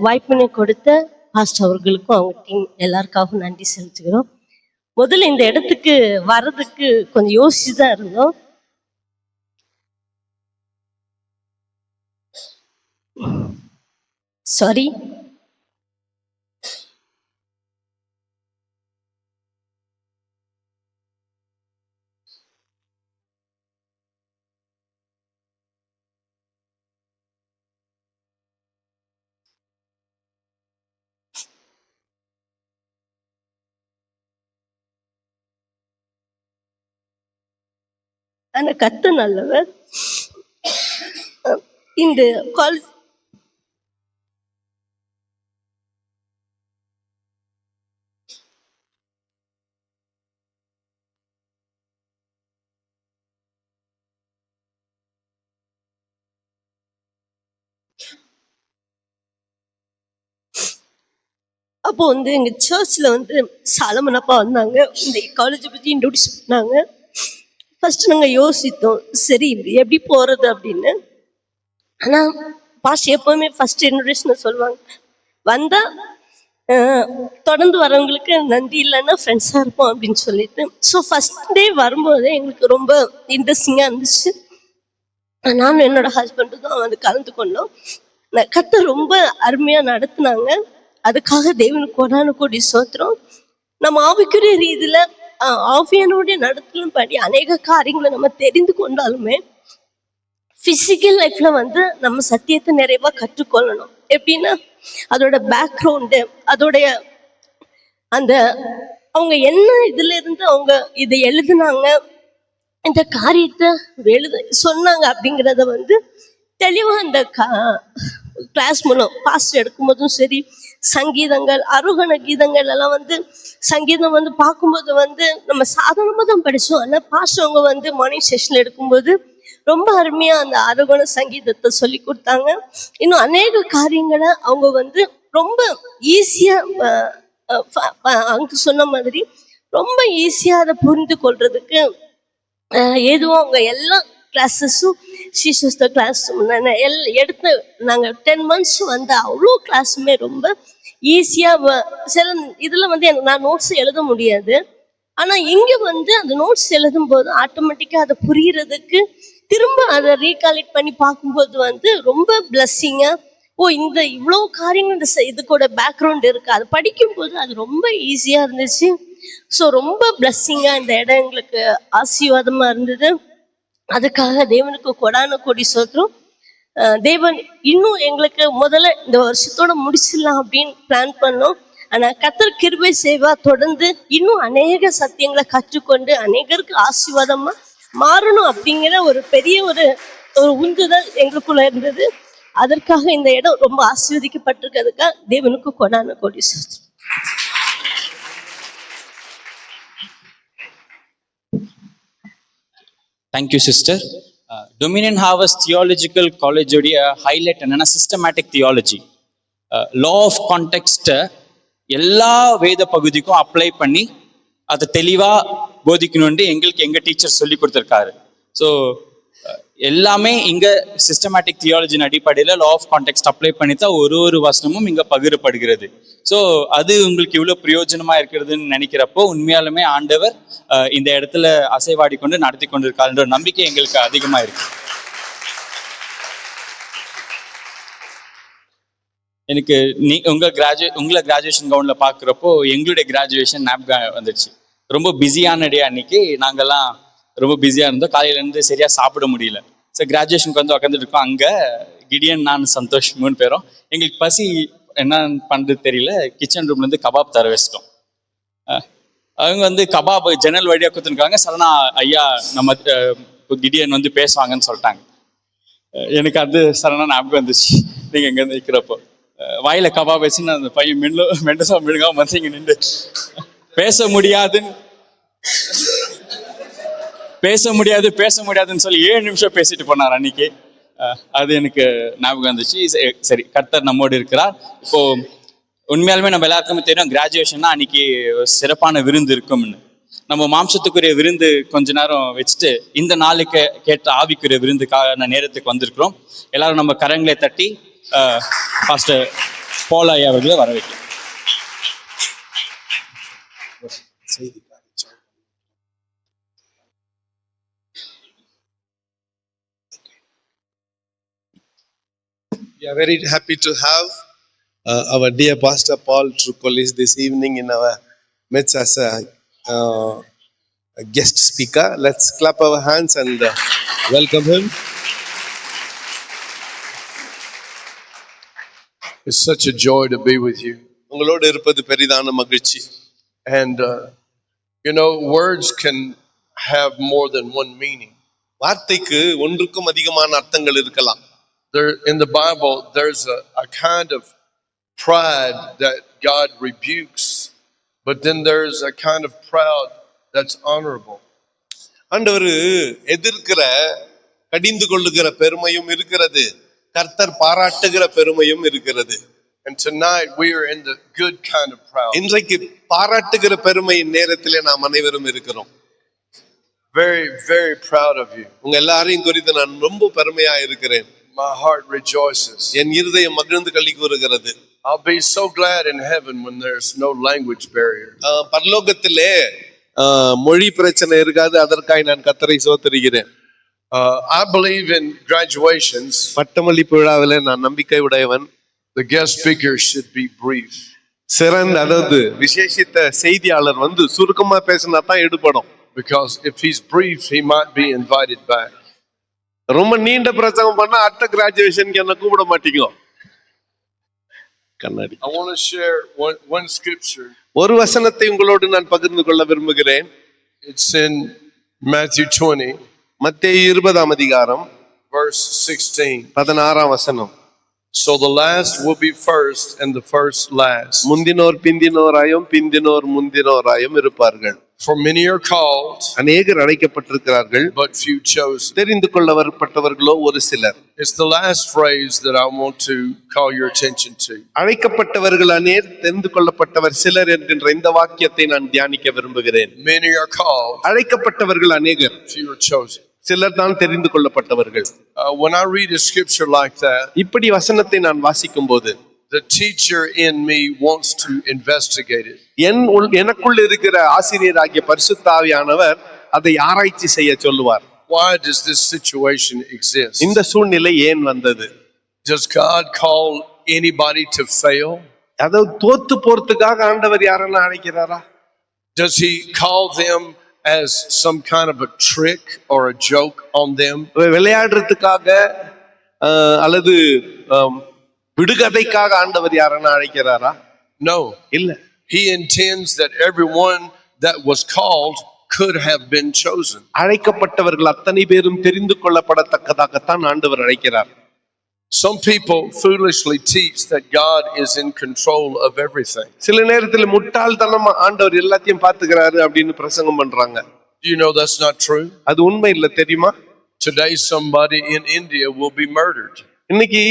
வாய்ப்பினை கொடுத்த பாஸ்டர் அவர்களுக்கும் அவங்க டீம் எல்லாருக்காகவும் நன்றி செலுத்துகிறோம். முதல்ல இந்த இடத்துக்கு வர்றதுக்கு கொஞ்சம் யோசிச்சு தான் இருந்தோம். சாரி, ஆனா கத்த நல்லவர். இந்த காலேஜ் அப்போ வந்து எங்க சர்ச்ல வந்து சாலமன் அப்பா வந்தாங்க. இந்த காலேஜை பத்தி இன்ட்ரோடியூஸ் பண்ணாங்க. ஃபர்ஸ்ட் நாங்கள் யோசித்தோம், சரி எப்படி போறது அப்படின்னு. ஆனா பாஸ்ட் எப்பவுமே ஃபர்ஸ்ட் இன்ட்ரோடியூஷன் சொல்லுவாங்க, வந்தா தொடர்ந்து வரவங்களுக்கு நன்றி, இல்லைன்னா ஃப்ரெண்ட்ஸா இருப்போம் அப்படின்னு சொல்லிட்டு. ஸோ ஃபர்ஸ்ட் டே வரும்போதே எங்களுக்கு ரொம்ப இன்ட்ரெஸ்டிங்கா இருந்துச்சு. நானும் என்னோட ஹஸ்பண்டும் தான் வந்து கலந்து கொண்டோம். கத்தை ரொம்ப அருமையா நடத்துனாங்க. அதுக்காக தேவனுக்கு கொடான கோடி சோத்திரம். நம்ம ஆவிக்குரிய ரீதியில ஆவியானுடைய நடத்தலும் படி அநேக காரியங்களை நம்ம தெரிந்து கொண்டாலுமே பிசிக்கல் லைஃப்ல வந்து நம்ம சத்தியத்தை நிறைவா கற்றுக்கொள்ளணும். எப்படின்னா அதோட பேக்ரவுண்டு, அதோடைய அந்த அவங்க என்ன இதுல இருந்து அவங்க இதை எழுதுனாங்க, இந்த காரியத்தை சொன்னாங்க அப்படிங்கிறத வந்து தெளிவா அந்த கிளாஸ் மூலம் பாஸ்ட் எடுக்கும்போதும் சரி, சங்கீதங்கள், அருகண கீதங்கள் எல்லாம் வந்து சங்கீதம் வந்து பார்க்கும்போது வந்து நம்ம சாதாரணமாக தான் படித்தோம். ஆனால் பாஸ்ட் அவங்க வந்து மார்னிங் செஷன்ல எடுக்கும்போது ரொம்ப அருமையா அந்த அருகண சங்கீதத்தை சொல்லி கொடுத்தாங்க. இன்னும் அநேக காரியங்களை அவங்க வந்து ரொம்ப ஈஸியா அங்க சொன்ன மாதிரி ரொம்ப ஈஸியா அதை புரிந்து கொள்றதுக்கு ஏதுவும் அவங்க எல்லா கிளாஸஸும் ஸ்ரீசுஸ்த கிளாஸ் எடுத்து நாங்கள் 10 months வந்து அவ்வளோ கிளாஸுமே ரொம்ப ஈஸியாக சில இதில் வந்து எனக்கு நான் நோட்ஸ் எழுத முடியாது. ஆனால் இங்கே வந்து அந்த நோட்ஸ் எழுதும் போது ஆட்டோமேட்டிக்காக அதை புரிகிறதுக்கு திரும்ப அதை ரீகாலெக்ட் பண்ணி பார்க்கும்போது வந்து ரொம்ப பிளஸ்ஸிங்காக, இந்த இவ்வளோ காரியங்கள் இந்த இது கூட பேக்ரவுண்ட் இருக்கு, அதை படிக்கும்போது அது ரொம்ப ஈஸியாக இருந்துச்சு. ஸோ ரொம்ப பிளஸ்ஸிங்காக இந்த இடம் எங்களுக்கு ஆசீர்வாதமாக இருந்தது. அதுக்காக தேவனுக்கு கொடான கோடி சோத்திரம். தேவன் இன்னும் எங்களுக்கு முதல்ல இந்த வருஷத்தோட முடிச்சிடலாம் அப்படின்னு பிளான் பண்ணோம். ஆனா கர்த்தர் கிருபை செய்வா தொடர்ந்து இன்னும் அநேக சத்தியங்களை கற்றுக்கொண்டு அநேகருக்கு ஆசீர்வாதமா மாறணும் அப்படிங்கிற ஒரு பெரிய ஒரு உந்துதல் எங்களுக்குள்ள இருந்தது. அதற்காக இந்த இடம் ரொம்ப ஆசீர்வதிக்கப்பட்டிருக்கிறதுக்காக தேவனுக்கு கொடான கோடி சோத்திரம். Thank you sister. Dominion Harvest Theological காலேஜோடைய ஹைலைட் என்னன்னா சிஸ்டமேட்டிக் தியாலஜி. லா ஆஃப் கான்டெக்ஸ்ட்டை எல்லா வேத பகுதிக்கும் அப்ளை பண்ணி அதை தெளிவாக போதிக்கணும்னு எங்களுக்கு எங்கள் டீச்சர் சொல்லி கொடுத்துருக்காரு. ஸோ எல்லாமே இங்க சிஸ்டமேட்டிக் தியாலஜின் அடிப்படையில் லா ஆஃப் கான்டெக்ஸ்ட் அப்ளை பண்ணி தான் ஒரு வசனமும் இங்க பகிரப்படுகிறது. ஸோ அது உங்களுக்கு இவ்வளோ பிரயோஜனமா இருக்கிறதுன்னு நினைக்கிறப்போ உண்மையாலுமே ஆண்டவர் இந்த இடத்துல அசைவாடி கொண்டு நடத்தி கொண்டிருக்காருன்ற நம்பிக்கை எங்களுக்கு அதிகமா இருக்கு. எனக்கு உங்களை கிராஜுவேஷன் கவுன்ல பாக்குறப்போ எங்களுடைய கிராஜுவேஷன் நாப்கா வந்துச்சு. ரொம்ப பிஸியான டே அன்னைக்கு. நாங்கெல்லாம் ரொம்ப பிஸியா இருந்தோம். காலையில இருந்து சரியா சாப்பிட முடியல. ஸோ கிராஜுவேஷனுக்கு வந்து உட்காந்துட்டு இருக்கோம். அங்க கிடியன், நான், சந்தோஷ் 3 பேரும். எங்களுக்கு பசி என்ன பண்றது தெரியல. கிச்சன் ரூம்ல இருந்து கபாப் தர வச்சிட்டோம். அவங்க வந்து கபாப் ஜன்னல் வழியா கொடுத்துருக்காங்க. சடனா ஐயா நம்ம கிடியன் வந்து பேசுவாங்கன்னு சொல்லிட்டாங்க. எனக்கு அது சடனா ஞாபகம் வந்துச்சு. நீங்க எங்க இருந்து நிற்கிறப்போ வாயில கபாப் வச்சு அந்த பையன் மெண்டசா மிழுங்காம வந்து இங்க நின்று பேச முடியாதுன்னு சொல்லி 7 நிமிஷம் பேசிட்டு போனார் அன்னைக்கு. அது எனக்கு ஞாபகம் வந்துச்சு. சரி, கர்த்தர் நம்மோடு இருக்கிறார். இப்போ உண்மையாலுமே நம்ம எல்லாருக்குமே தெரியும், கிராஜுவேஷன்னா அன்னைக்கு சிறப்பான விருந்து இருக்கும்னு. நம்ம மாம்சத்துக்குரிய விருந்து கொஞ்ச நேரம் வச்சுட்டு இந்த நாளுக்கு கேட்ட ஆவிக்குரிய விருந்துக்கான நேரத்துக்கு வந்திருக்கிறோம். எல்லாரும் நம்ம கரங்களை தட்டி பாஸ்டர் பால் ஐயா அவர்களை வர வைக்கலாம். We are very happy to have our dear Pastor Paul Trukolis this evening in our midst as a guest speaker. Let's clap our hands and welcome him. It's such a joy to be with you. உங்களோடு இருப்பது பெரிதான மகிழ்ச்சி. And words can have more than one meaning. வார்த்தைக்கு ஒன்றுக்கும் அதிகமான அர்த்தங்கள் இருக்கலாம். There, in the Bible, there's a kind of pride that God rebukes, but then there's a kind of proud that's honorable. ஆண்டவர் எதிர்க்கிற, கடிந்து கொள்ளுகிற பெருமையும் இருக்கிறது, கர்த்தர் பாராட்டுகிற பெருமையும் இருக்கிறது. And tonight we are in the good kind of proud. இன்றைக்கு பாராட்டுகிற பெருமையின் நேரத்திலே நாம் அனைவரும் இருக்கிறோம். Very, very proud of you. உங்க எல்லாரையும் குறித்து நான் ரொம்ப பெருமையா இருக்கிறேன். My heart rejoices. என் இருதயம் மகிழ்ந்து களி கூறுகிறது. I'll be so glad in heaven when there's no language barrier. பரலோகத்திலே மொழி பிரச்சனை இருக்காது. அதற்காக நான் கர்த்தரை ஸ்தோத்திரிக்கிறேன். I believe in graduations. பட்டமளிப்பு விழாவிலே நான் நம்பிக்கை உடையவன். The guest speaker should be brief. சிறந்த, அதாவது விசேஷித்த செய்தியாளர் வந்து சுருக்கமா பேசினா தான் எடுபடும். Because if he's brief, he might be invited back. ரொம்ப நீண்ட பிரசங்கம் பண்ணா அடுத்த கிராஜுவேஷனுக்கு என்ன கூப்பிட மாட்டீங்க. கண்ணாடி. I want to share one scripture. ஒரு வசனத்தை உங்களோடு நான் பகிர்ந்து கொள்ள விரும்புகிறேன். It's in Matthew 20, மத்தேயு 20ஆம் அதிகாரம் verse 16. 16ஆம் வசனம். So the last will be first and the first last. முந்தினோர் பிந்தினோராயும் பிந்தினோர் முந்தினோராயும் இருப்பார்கள். For many are called, அநேகர் அழைக்கப்பட்டிருக்கிறார்கள், but few chosen. தெரிந்து கொள்ளப்பட்டவர்களோ ஒரு சிலர். It's the last phrase that I want to call your attention to. அழைக்கப்பட்டவர்கள் அநேர், தெரிந்து கொள்ளப்பட்டவர் சிலர் என்கின்ற இந்த வாக்கியத்தை நான் தியானிக்க விரும்புகிறேன். Many are called, அழைக்கப்பட்டவர்கள் அநேகர், few are chosen. சிலர் தான் தெரிந்து கொள்ளப்பட்டவர்கள். When I read a scripture like that, இப்படி வசனத்தை நான் வாசிக்கும் போது the teacher in me wants to investigate it. எனக்குள் இருக்கிற ஆசிரியராகிய பரிசுத்த ஆவியானவர் அதை ஆராய்ச்சி செய்ய சொல்லுவார். Why does this situation exist? இந்த சூழ்நிலை ஏன் வந்தது? Does God call anybody to fail? அதாவது தோத்து போறதுக்காக ஆண்டவர் யாரன்னா அழைக்கிறாரா? Does he call them as some kind of a trick or a joke on them? விளையாடுறதுக்காக அல்லது விடுகதைக்காக ஆண்டவர் யாரன்னா அழைக்கிறாரா? No. இல்ல. He intends that everyone that was called could have been chosen. அழைக்கப்பட்டவர்கள் அத்தனை பேரும் தெரிந்து கொள்ளப்படத்தக்கதாகத்தான் ஆண்டவர் அழைக்கிறார். Some people foolishly teach that God is in control of everything. சில நேரத்தில் முட்டாள்தனமா ஆண்டவர் எல்லாத்தையும் பாத்துக்கிறாரு அப்படின்னு பிரசங்கம் பண்றாங்க. Do you know that's not true? அது உண்மை இல்ல, தெரியுமா? Today somebody in India will be murdered. இன்னைக்கு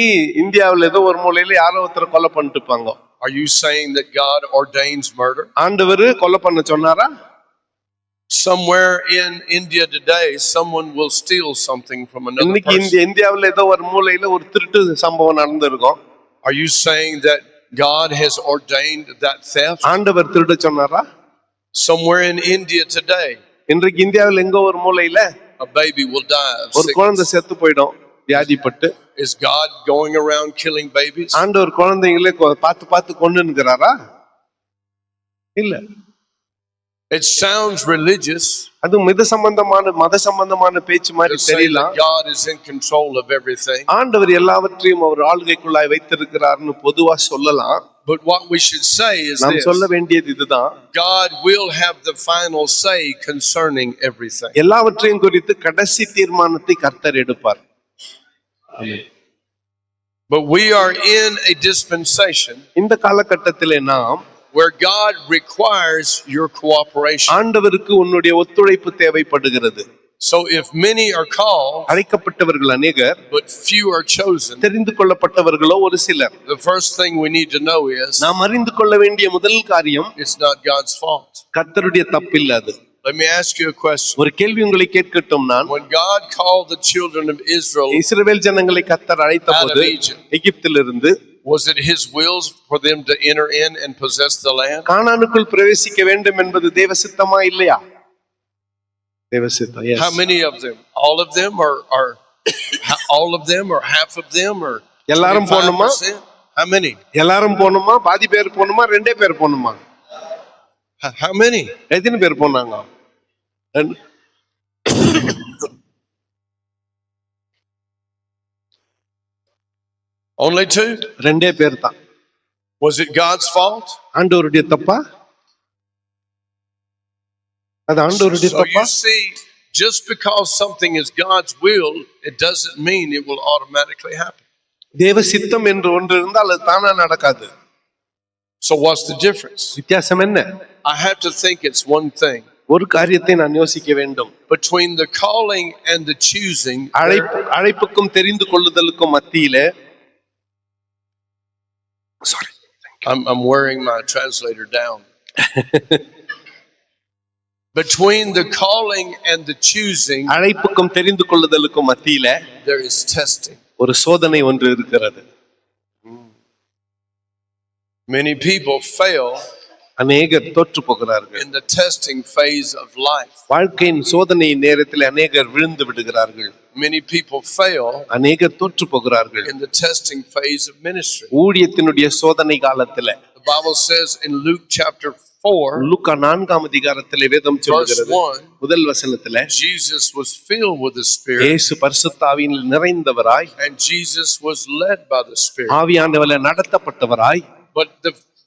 இந்தியாவில் ஏதோ ஒரு மூலையில யாரோ ஒருத்தர் கொலை பண்ணிட்டு இருப்பாங்க. Are you saying that God ordains murder? ஆண்டவர் கொலை பண்ண சொன்னாரா? Somewhere in India today, someone will steal something from another இன்னைக்கு person. இந்தியாவுல ஏதோ ஒரு மூலையில ஒரு திருட்டு சம்பவம் நடந்திருக்கும். Are you saying that God has ordained that theft? ஆண்டவர் திருட சொன்னாரா? Somewhere in India today, இன்றைக்கு இந்தியாவுல எங்கோ ஒரு மூலையில a baby will die of ஒரு குழந்தை sickness. செத்து போயிடும் வியாதிப்பட்டு. Is God going around killing babies? ஆண்டவர் குழந்தைங்களே பார்த்து பார்த்து கொன்னுங்கிறாரா? இல்ல. It sounds religious அது மத சம்பந்தமான பேச்சு மாதிரி to say தெரியலாம். that God is in control of everything. ஆண்டவர் எல்லாவற்றையும் அவர் ஆளுகைக்குள்ளாய் வைத்திருக்கிறார்னு பொதுவா சொல்லலாம். But what we should say is நாம் this: சொல்ல வேண்டியது இதுதான். God will have the final say concerning everything. எல்லாவற்றையும் குறித்து கடைசி தீர்மானத்தை கர்த்தர் எடுப்பார். But we are in a dispensation இந்த காலகட்டத்திலே நாம் where God requires your cooperation. ஆண்டவருக்கு உன்னுடைய ஒத்துழைப்பு தேவைப்படுகிறது. So if many are called, அழைக்கப்பட்டவர்கள் அநேகர், but few are chosen, தெரிந்து கொள்ளப்பட்டவர்களோ ஒரு சிலர். the first thing we need to know is நாம் அறிந்து கொள்ள வேண்டிய முதல் காரியம் it's not God's fault. கர்த்தருடைய தப்பில்ல அது. Let me ask you a question. ஒரு கேள்வி உங்களை கேட்கட்டும் நான். When God called the children of Israel இஸ்ரவேல் ஜனங்களை கர்த்தர் அழைத்த out போது of Egypt, எகிப்திலிருந்து was it his wills for them to enter in and possess the land? கானானுக்குள் பிரவேசிக்க வேண்டும் என்பது தேவ சித்தமா இல்லையா? தேவ சித்தம். Yes. How many of them? All of them or all of them or half of them or எல்லாரும் போணுமா? 25%? How many? எல்லாரும் போணுமா? பாதி பேர் போணுமா? ரெண்டே பேர் போணுமா? How many? எத்தனை பேர் போனாங்க? Only two? ரெண்டே பேர் தான். Was it God's fault? ஆண்டவருடைய தப்பா? அது ஆண்டவருடைய So தப்பா? you see, just because something is God's will, it doesn't mean it will automatically happen. தேவ சித்தம் என்று ஒன்று இருந்தால் அது தானா நடக்காது. So what's the difference? வித்தியாசம் என்ன? I have to think it's one thing. ஒரு காரியத்தை நான் யோசிக்க வேண்டும். Between the calling and the choosing, அழைப்புக்கும் தெரிந்து கொள்ளுதலுக்கும் மத்தியிலே I'm wearing my translator down. Between the calling and the choosing, அழைப்புக்கும் தெரிந்து கொள்ளுதலுக்கும் மத்தியிலே there is testing. ஒரு சோதனை ஒன்று இருக்கிறது. Many people fail அநேகர் தோற்று போகிறார்கள். in the testing phase of life. வாழ்க்கையின் சோதனை நேரத்தில் அநேகர் விழுந்து விடுகிறார்கள். Many people fail அநேகர் தோற்று போகிறார்கள். in the testing phase of ministry. ஊழியத்தினுடைய சோதனை காலத்துல The Bible says in Luke chapter 4, லூக்கா 4ஆம் அதிகாரத்திலே வேதம் verse சொல்கிறது 1, முதல் வசனத்துல Jesus was filled with the Spirit இயேசு பரிசுத்தாவியில் நிறைந்தவராய் and Jesus was led by the Spirit. ஆவியானவரால் நடத்தப்பட்டவராய். But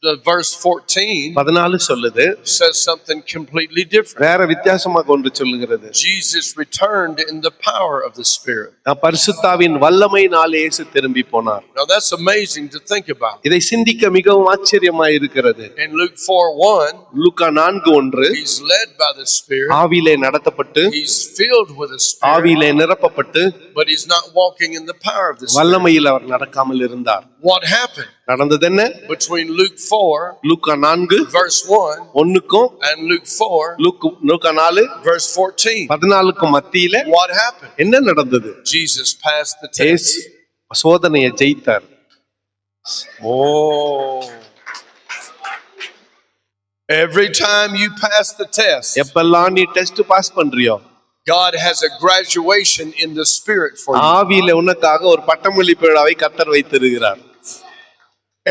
the verse 14 14 சொல்லுது says something completely different. வேற வித்தியாசமாக ஒன்று சொல்லுகிறது. Jesus returned in the power of the Spirit. பரிசுத்தாவின் வல்லமையினாலே இயேசு திரும்பி போனார். Now that's amazing to think about. இதை சிந்திக்க மிகவும் ஆச்சரியமாய் இருக்கிறது. In Luke 4:1, Luca 4:1 he's led by the Spirit. ஆவியிலே நடத்தப்பட்டு He's filled with the Spirit, ஆவியிலே நிரப்பப்பட்டு but he's not walking in the power of the Spirit. வல்லமையில் அவர் நடக்காமல் இருந்தார். What happened? நடந்தது என்ன? Between Luke 4 Luca 4 verse 1 1க்கும் and Luke 4 Luca 4 verse 14, 14க்கும் மத்தியில what happened? என்ன நடந்தது? Jesus passed the test. இயேசு சோதனையை ஜெயித்தார். Oh. Every time you pass the test, எப்பெல்லாம் நீ டெஸ்ட் பாஸ் பண்றியோ God has a graduation in the Spirit for you. ஆவியில உனக்காக ஒரு பட்டமளிப்பு விழாவை கர்த்தர் வைத்திருக்கிறார்.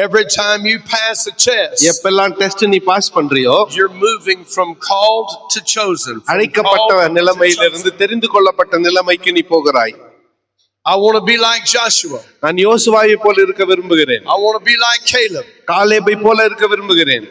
Every time you pass a test, எப்பெல்லாம் டெஸ்ட் நீ pass பண்றியோ you're moving from called to chosen. From அழைக்கப்பட்ட called to நிலைமையிலிருந்து chosen. தெரிந்து கொள்ளப்பட்ட நிலைமைக்கு நீ போகிறாய். I want to be like Joshua. நான் யோசுவாவை போல இருக்க விரும்புகிறேன். I want to be like Caleb. காலேபை போல இருக்க விரும்புகிறேன்.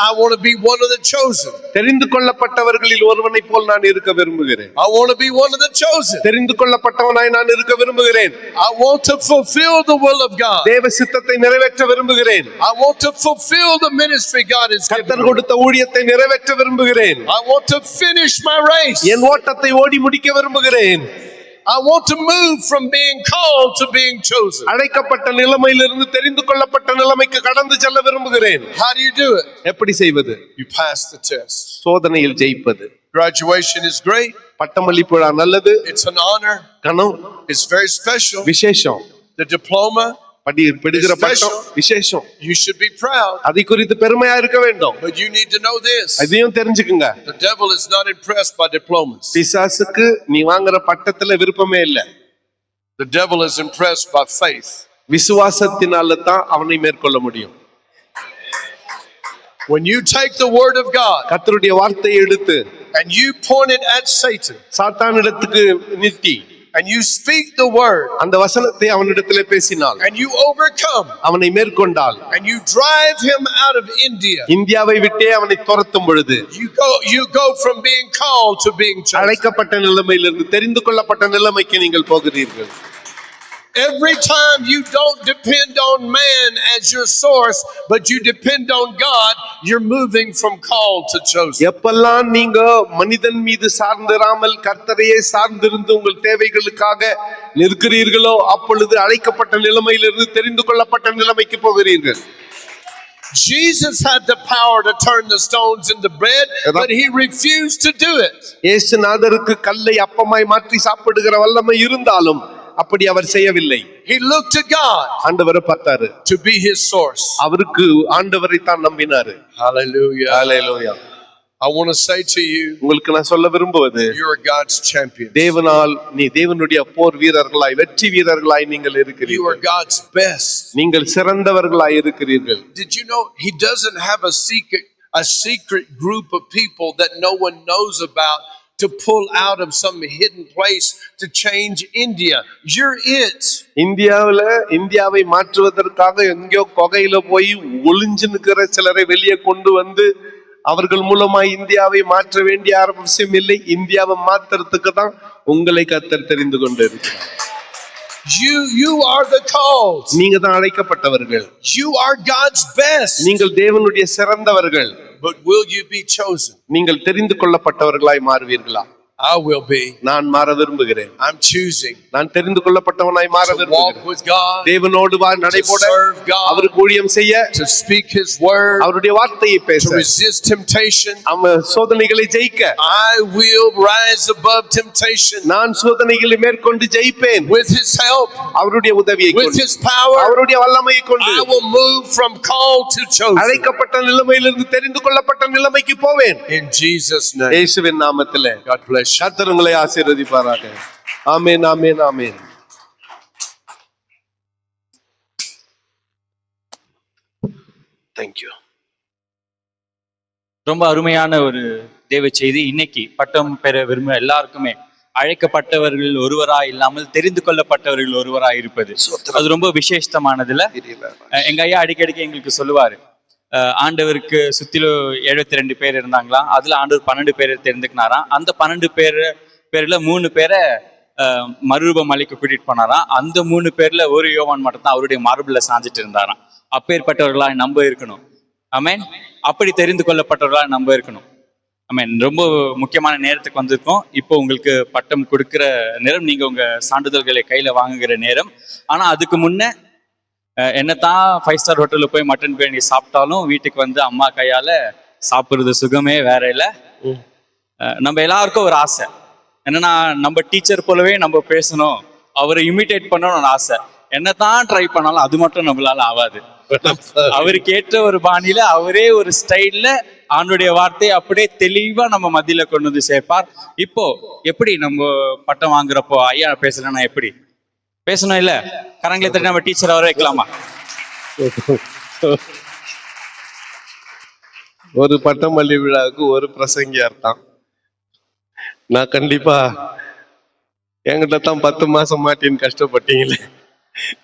I want to be one of the chosen. தெரிந்து கொள்ளப்பட்டவர்களில் ஒருவனை போல் நான் இருக்க விரும்புகிறேன். I want to be one of the chosen. தெரிந்து கொள்ளப்பட்டவனாய் நான் இருக்க விரும்புகிறேன். I want to fulfill the will of God. தேவ சித்தத்தை நிறைவேற்ற விரும்புகிறேன். I want to fulfill the ministry God has given கர்த்தர் me. கொடுத்த ஊழியத்தை நிறைவேற்ற விரும்புகிறேன். I want to finish my race. என் ஓட்டத்தை ஓடி முடிக்க விரும்புகிறேன். I want to move from being called to being chosen. அழைக்கப்பட்ட நிலைமையிலிருந்து தெரிந்து கொள்ளப்பட்ட நிலைமைக்கு கடந்து செல்ல விரும்புகிறேன். How do you do it? எப்படி செய்வது? You pass the test. சோதனையில் ஜெயிப்பது. Graduation is great. பட்டமளிப்பு விழா நல்லது. It's an honor. கனம். It's very special. விசேஷம். The diploma. பெறுகிற பட்டம் விசேஷம். You should be proud. அதை குறித்து பெருமையா இருக்க வேண்டும். But you need to know this. அதையும் தெரிஞ்சுக்குங்க. The devil is not impressed by diplomas. பிசாசுக்கு நீ வாங்குற பட்டத்துல விருப்பமே இல்ல. The devil is impressed by faith. விசுவாசத்தினால தான் அவனை மேற்கொள்ள முடியும். When you take the word of God கர்த்தருடைய வார்த்தையை எடுத்து and you point it at Satan, சாத்தானிடத்துக்கு நிறுத்தி, and you speak the word, அந்த வசனத்தை அவனிடத்திலே பேசினால், and you overcome, அவனை மேற்கொண்டால், and you drive him out of India, இந்தியாவை விட்டே அவனை துரத்தும் பொழுது, you go from being called to being chosen. அழைக்கப்பட்ட நிலைமையிலிருந்து தெரிந்து கொள்ளப்பட்ட நிலைமைக்கு நீங்கள் போகிறீர்கள். Every time you don't depend on man as your source, but you depend on God, you're moving from called to chosen. எப்பெல்லாம் நீங்க மனிதன் மீது சார்ந்திராமல் கர்த்தரையே சார்ந்திருந்து உங்கள் தேவைகளுக்காக நிற்கிறீர்களோ அப்பொழுது அழைக்கப்பட்ட நிலைமையிலிருந்து தெரிந்து கொள்ளப்பட்ட நிலைமைக்கு போகிறீர்கள். Jesus had the power to turn the stones into bread, but he refused to do it. இயேசுநாதருக்கு கல்லை அப்பமாய் மாற்றி சாப்பிடுகிற வல்லமை இருந்தாலும் அப்படி அவர் செய்யவில்லை. He looked to God, ஆண்டவரை பார்த்தாரு, to be his source. அவருக்கு ஆண்டவரை தான் நம்பினாரு. Hallelujah. Hallelujah. I want to say to you, உங்களுக்கு நான் சொல்ல விரும்புவது, you're God's champion. தேவனால் நீ தேவனுடைய போர் வீரர்களாய் வெற்றி வீரர்களாய் நீங்கள் You are இருக்கிறீர்கள். God's best. நீங்கள் சிறந்தவர்களாய் இருக்கிறீர்கள். Did you know he doesn't have a secret group of people that no one knows about to pull out of some hidden place to change India? You're it. இந்தியாவை மாற்றுவதற்காக எங்கேயோ கொகையில போய் ஒளிஞ்சு நிற்கிற சிலரை வெளியே கொண்டு வந்து அவர்கள் மூலமா இந்தியாவை மாற்ற வேண்டிய அவசியம் இல்லை. இந்தியாவை மாத்துறதுக்கு தான் உங்களை கர்த்தர் தெரிந்து கொண்டு இருக்கிறார். You are the called. நீங்க தான் அழைக்கப்பட்டவர்கள். You are God's best. நீங்கள் தேவனுடைய சிறந்தவர்கள். But will you be chosen? நீங்கள் தெரிந்து கொள்ளப்பட்டவர்களாய் மாறுவீர்களா? I will be. நான் மாற விரும்புகிறேன். I'm choosing. நான் தெரிந்து கொள்ளப்பட்டவனாய் மாற To walk விரும்புகிறேன். with God. தேவனோடு நடைபோட, To serve God. அவருக்கு ஊழியம் செய்ய, To speak his word. அவருடைய வார்த்தையை பேச, To resist temptation. சோதனைகளை ஜெயிக்க, I will rise above temptation. நான் சோதனைகளை மேற்கொண்டு ஜெயிப்பேன். With his help. அவருடைய உதவியை With கொண்டு, his power. அவருடைய வல்லமையை கொண்டு I will move from called to chosen. அழைக்கப்பட்ட நிலைமையிலிருந்து தெரிந்து கொள்ளப்பட்ட நிலைமைக்கு போவேன். In Jesus' name. இயேசுவின் நாமத்திலே God bless you. கர்த்தர் உங்களை ஆசீர்வதிப்பாராக. ஆமென், ஆமென், ஆமென். Thank you. ரொம்ப அருமையான ஒரு தேவ செய்தி. இன்னைக்கு பட்டம் பெற விரும்ப எல்லாருக்குமே அழைக்கப்பட்டவர்கள் ஒருவராய் இல்லாமல் தெரிந்து கொள்ளப்பட்டவர்கள் ஒருவராய் இருப்பது அது ரொம்ப விசேஷமானதுல. எங்க ஐயா அடிக்கடிக்கு எங்களுக்கு சொல்லுவாரு, ஆண்டவருக்கு சுத்திலும் 72 பேர் இருந்தாங்களாம். அதுல ஆண்டவர் 12 பேரை தெரிந்துக்கினாராம். அந்த 12 பேர்ல 3 பேரை மறுரூப மலைக்கு கூட்டிட்டு போனாராம். அந்த 3 பேர்ல ஒரு யோவான் மட்டும் தான் அவருடைய மார்புல சாஞ்சிட்டு இருந்தாராம். அப்பேற்பட்டவர்களாய் நம்ப இருக்கணும். ஆமென். அப்படி தெரிந்து கொள்ளப்பட்டவர்களாய் நம்ப இருக்கணும். ஆமென். ரொம்ப முக்கியமான நேரத்துக்கு வந்திருக்கோம். இப்போ உங்களுக்கு பட்டம் கொடுக்கிற நேரம், நீங்க உங்க சான்றிதழ்களை கையில வாங்குகிற நேரம். ஆனா அதுக்கு முன்ன என்னத்தான் 5 ஸ்டார் ஹோட்டல்ல போய் மட்டன் பிரியாணி சாப்பிட்டாலும் வீட்டுக்கு வந்து அம்மா கையால சாப்பிடுறது சுகமே வேற இல்லை. நம்ம எல்லாருக்கும் ஒரு ஆசை என்னன்னா, நம்ம டீச்சர் போலவே நம்ம பேசணும், அவரை இமிட்டேட் பண்ணணும்னு ஆசை. என்னத்தான் ட்ரை பண்ணாலும் அது மட்டும் நம்மளால ஆகாது. அவருக்கு ஏற்ற ஒரு பாணியில அவரே ஒரு ஸ்டைல்ல ஆண்டுடைய வார்த்தையை அப்படியே தெளிவா நம்ம மத்தியில கொண்டு வந்து சேர்ப்பார். இப்போ எப்படி நம்ம பட்டம் வாங்குறப்போ ஐயா பேசலன்னா எப்படி பேசணும்? இல்ல கரங்களை தட்டி நம்ம டீச்சர் வர வைக்கலாமா? ஒரு பட்டமல்லி விழாவுக்கு ஒரு பிரசங்கியார் தான். நான் கண்டிப்பா என்கிட்ட தான் 10 மாசம் மாட்டின்னு கஷ்டப்பட்டீங்களே,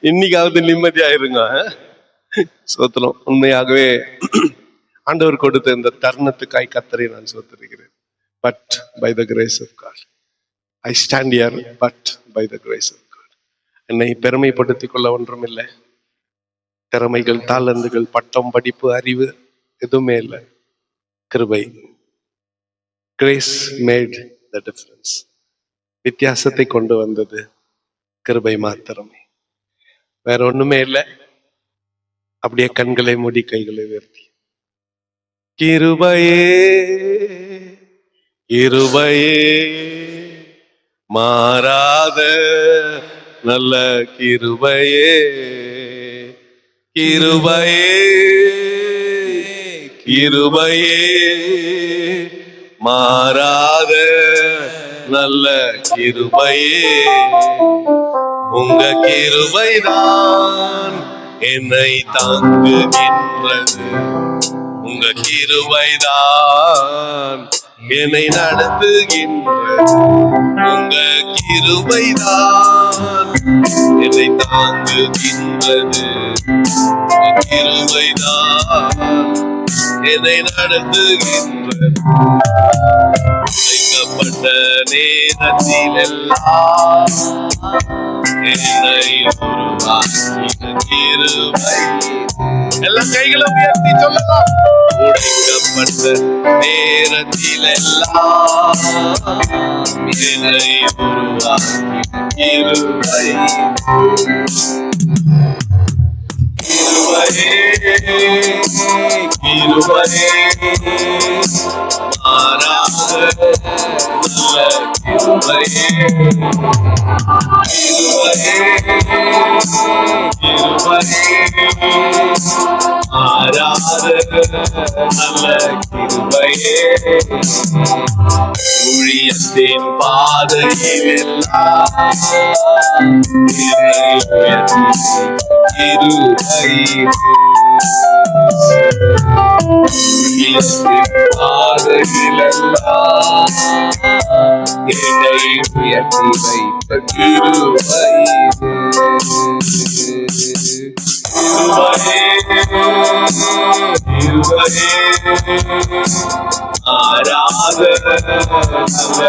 இன்னைக்காவது நிம்மதியா இருங்க. சோத்திரம். உண்மையாகவே ஆண்டவர் கொடுத்த இந்த தருணத்துக்காய் கர்த்தரை நான் சோத்திருக்கிறேன். But by the grace of God I stand here. But by the grace of God. என்னை பெருமைப்படுத்திக் கொள்ள ஒன்றும் இல்லை. திறமைகள், தாளந்துகள், பட்டம், படிப்பு, அறிவு எதுவுமே இல்லை. கிருபை. Grace made the difference. வித்தியாசத்தை கொண்டு வந்தது கிருபை மாத்திரமே, வேற ஒண்ணுமே இல்லை. அப்படியே கண்களை மூடி கைகளை உயர்த்தி, கிருபையே கிருபையே மாறாத நல்ல கிருபையே, கிருபையே கிருபையே மாறாத நல்ல கிருபையே, உங்க கிருபைதான் என்னை தாங்குகின்றது, உங்க கிருபைதான் என்னை நடத்துகின்றது, உங்க கிருபைதான் என்னை தாங்குகின்றது, உங்க கிருபைதான் என்னை நடத்துகின்றது. உடைக்கப்பட்ட நேரத்திலெல்லாம் என்னை உருவாக்கின கிருபை, எல்லாம் கைகளை உயர்த்தி சொல்லலாம். உடைக்கப்பட்ட நேரத்திலெல்லாம் என்னை உருவாக்கின கிருபை, கிருபையே கிருபையே மாறாத நல்ல கிருபையே, கிருபையே கிருபையே மாறாத நல்ல கிருபையே, ஊழியத்தின் பாதையில் எல்லாம் என்னை உயர்த்தி கிருபை, பாதையிலெல்லாம் என்னை உயர்த்தி வைத்த கிருபை, கிருபையே கிருபையே மாறாத நல்ல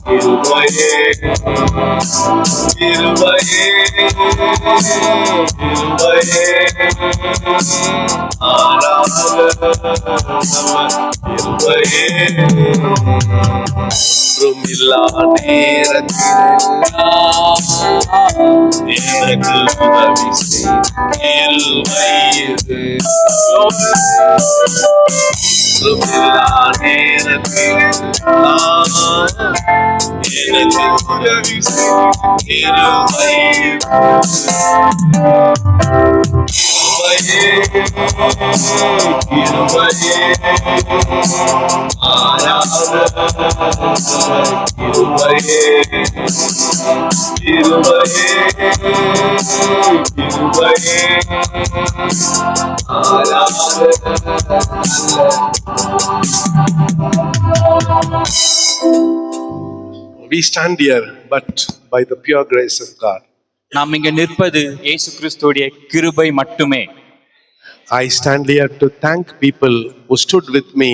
கிருபையே, கிருபையே கிருபையே மாறாத நல்ல கிருபையே, ஒன்றுமில்லா நேரத்திலெல்லாம் எனக்கு உதவி செய்த கிருபை இது, ஒன்றுமில்லா நேரத்திலெல்லாம் எனக்கு உதவி செய்த கிருபை இது, கிருபையே கிருபையே மாறாத கிருபையே, கிருபையே கிருபையே மாறாத. We stand here, but by the pure grace of God. நாம் இங்க நிற்பது இயேசு கிறிஸ்துவுடைய கிருபை மட்டுமே. I stand here to thank people who stood with me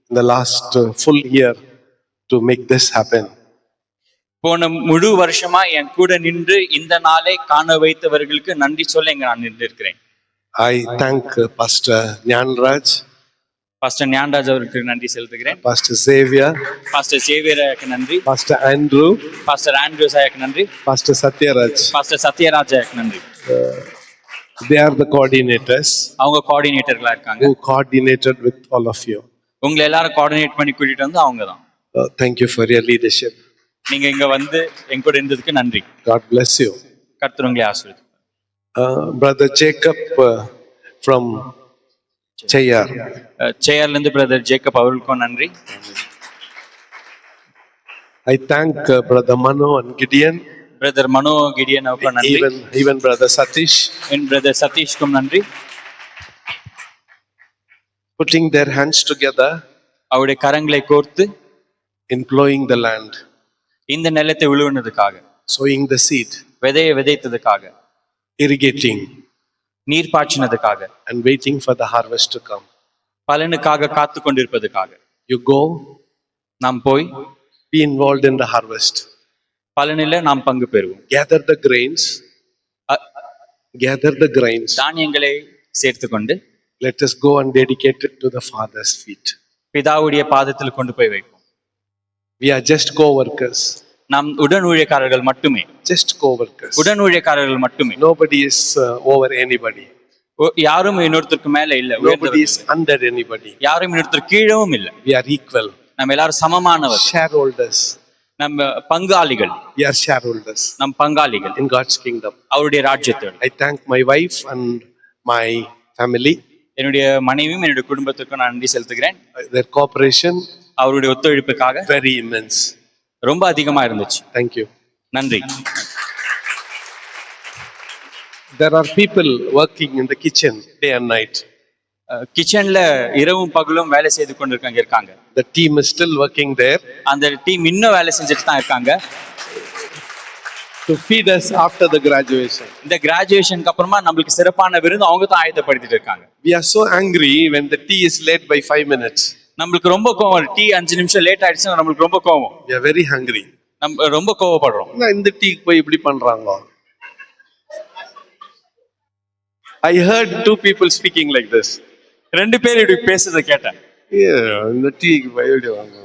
in the last full year to make this happen. போன முழு வருஷமா என் கூட நின்று இந்த நாளை காண வைத்தவர்களுக்கு நன்றி சொல்ல இங்க நான் நின்றிருக்கிறேன். I thank Pastor Nyanraj, pastor Gnanaraj அவர்களுக்கு நன்றி செலுத்துகிறேன். Pastor Xavier, பாஸ்டர் சேவியருக்கு நன்றி. Pastor Andrew, பாஸ்டர் ஆண்ட்ரூஸ் ஐயாக்கு நன்றி. Pastor Satyaraj. பாஸ்டர் சத்யராஜ் ஐயாக்கு நன்றி. They are the coordinators அவங்க கோஆர்டினேட்டர்களா இருக்காங்க. who coordinated with all of you. உங்களை எல்லாரும் கோஆர்டினேட் பண்ணி கூட்டிட்டு வந்து அவங்க தான். Thank you for your leadership. நீங்க இங்க வந்து என் கூட இருந்ததுக்கு நன்றி. God bless you. கர்த்தர் உங்களை ஆசீர்வதிப்பார். Brother Jacob from Cheyar. சேயர்ல இருந்து பிரதர் ஜேக்கப் அவர்களுக்கும் நன்றி. I thank Brother Mano and Gideon. Brother Mano Gideon அவருக்கும் நன்றி. Even Brother Satish. என் பிரதர் சதீஷ்க்கும் நன்றி. Putting their hands together, அவருடைய கரங்களை கோர்த்து in plowing the land, இந்த நிலத்தை உழுவுனதுக்காக, sowing the seed, விதையை விதைத்ததுக்காக, irrigating, நீர் பாய்ச்சினதுக்காக, and waiting for the harvest to come. பலனுக்காக காத்து கொண்டிருப்பதுக்காக. You go, நாம் போய் be involved in the harvest. பலனில நாம் பங்கு பெறுவோம். Gather the grains, gather the grains. தானியங்களை சேர்த்து கொண்டு Let us go and dedicate it to the Father's feet. பிதாவுடைய பாதத்தில் கொண்டு போய் வைப்போம். We are just co-workers. நம் உடன் ஊழியக்காரர்கள் மட்டுமே, just co-workers. உடன் ஊழியக்காரர்கள் மட்டுமே. Nobody is over anybody. யாரும் இன்னொருத்தருக்கு மேல இல்ல, Nobody is under anybody. யாரும் இன்னொருத்தர் கீழவும் இல்ல. We are equal. நம்ம எல்லாரும் சமமானவர், Shareholders. நம்ம பங்காளிகள், We are shareholders நம் பங்காளிகள் in God's kingdom. அவருடைய ராஜ்யத்தோடு. I thank my wife and my family. என்னுடைய மனைவியும் என்னுடைய குடும்பத்திற்கும் நான் நன்றி செலுத்துகிறேன். Their cooperation அவருடைய ஒத்துழைப்புக்காக very immense. ரொம்ப அதிகமா இருந்துச்சு. Thank you. நன்றி. There are people working in the kitchen day and night. கிச்சன்ல இரவும் பகலும் வேலை செய்து இருக்காங்க. The team is still working there அந்த டீம் இன்னும் வேலை செஞ்சுட்டு தான் இருக்காங்க. to feed us after the graduation. இந்த கிராஜுவேஷனுக்கு அப்புறமா நம்மளுக்கு சிறப்பான விருந்து அவங்க தான் ஆயத்தப்படுத்திட்டு இருக்காங்க. We are so angry when the tea is late by 5 minutes. நம்மளுக்கு ரொம்ப கோவம், டீ 5 நிமிஷம் லேட் ஆயிடுச்சுன்னா நம்மளுக்கு ரொம்ப கோவம். We are very hungry. நம்ம ரொம்ப கோவப்படுறோம். இந்த டீ போய் இப்படி பண்றாங்க. I heard 2 people speaking like this. 2 பேர் இப்படி பேசுறதை கேட்டேன். இந்த டீக்கு பயப்படி வாங்க.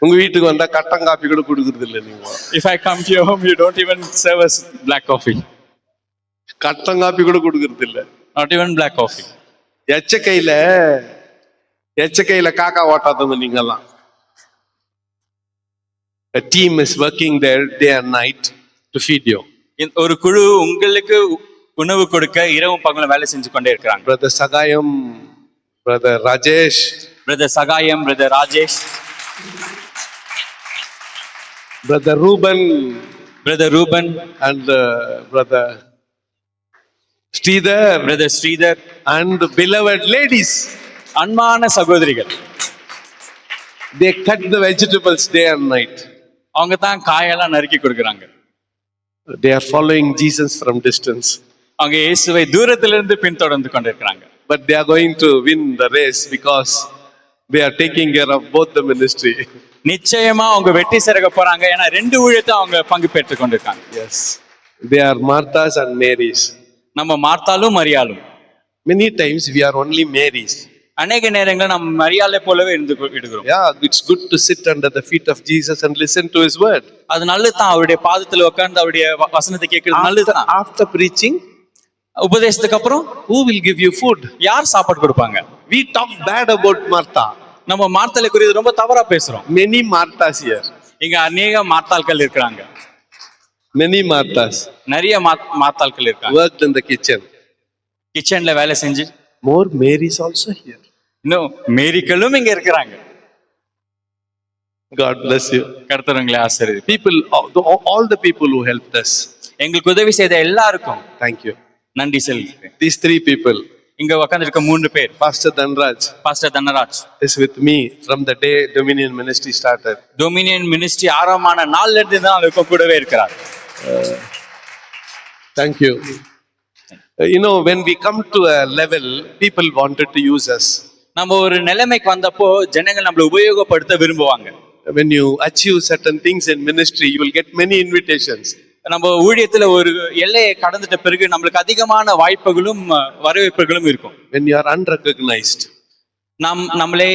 உங்க வீட்டுக்கு வந்தா கட்டன் காப்பி கூட குடுக்குறது இல்ல நீங்க. If I come to your home, you don't even serve us black coffee. Cotton copy கூட குடுக்குறது இல்ல. Not even black coffee. எச்சக்கையில காக்கா ஓட்டாதவங்க நீங்கெல்லாம். A team is working there day and night to feed you. ஒரு குழு உங்களுக்கு உணவு கொடுக்க இரவும் பகலும் வேலை செஞ்சு கொண்டே இருக்காங்க. Brother Sagayam, Brother Rajesh, Brother Sagayam, Brother Rajesh, Brother Ruben, and Brother Sridhar, Brother Sridhar, and beloved ladies. அன்பான சகோதரிகள். They cut the vegetables day and night. அவங்க தான் காயெல்லாம் நறுக்கி கொடுக்குறாங்க. They are following Jesus from distance. அவங்க இயேசுவை தூரத்திலிருந்து பின்தொடர்ந்து கொண்டிருக்கிறாங்க. But they are going to win the race because they are taking care of both the ministry. நிச்சயமா அவங்க வெற்றி சிறக்க போறாங்க. ஏன்னா 2 ஊழியத்தை அவங்க பங்கு பெற்றுக் கொண்டிருக்காங்க. Yes. They are Marthas and Marys. நம்ம மார்த்தாலும் மரியாளும். Many times we are only Marys. அநேக நேரங்கள் நம்ம மரியாதை போலவே இருக்கிறோம். Yeah, it's good to sit under the feet of Jesus and listen to his word. அது நல்லதுதான். அவருடைய பாதத்துல உட்கார்ந்து அவருடைய வசனத்தை கேட்கிறது நல்லதுதான். After preaching, உபதேசத்துக்கு அப்புறம் who will give you food? யார் சாப்பாடு கொடுப்பாங்க? We talk bad about Martha. நம்ம மார்த்தாலை குறித்து ரொம்ப தவறா பேசுறோம். Many Marthas here. இங்க அநேக மார்த்தாள்கள் இருக்காங்க. Many Marthas. நிறைய மார்த்தாள்கள் இருக்காங்க. Worked in the kitchen. கிச்சன்ல வேலை செஞ்சு. More Marys also here. இன்னும் மேரிக்களும் இங்க இருக்கிறாங்க. God bless you. கர்த்தர் உங்களை ஆசீர்வதி. People, all the people who helped us. எங்களுக்கு உதவி செய்த எல்லாருக்கும் Thank you. நன்றி செலுத்துகிறேன். These 3 people. இங்க உட்கார்ந்திருக்க 3 பேர். Pastor Dhanraj. Pastor Dhanraj is with me from the day Dominion Ministry started. Dominion Ministry ஆரம்பமான நாள்ல இருந்து தான் அவங்க கூடவே இருக்கிறார். Thank you. You know, when we come to a level, people wanted to use us. நம்ம ஒரு நிலைமைக்கு வந்தப்போ ஜனங்கள் நம்மள உபயோகப்படுத்த விரும்புவாங்க. When you achieve certain things in ministry, you will get many invitations. நம்ம ஊழியத்துல ஒரு எல்லையை கடந்துட்ட பிறகு நம்மளுக்கு அதிகமான வாய்ப்புகளும் வரவேற்புகளும் இருக்கும். When you are unrecognized, நம்மளே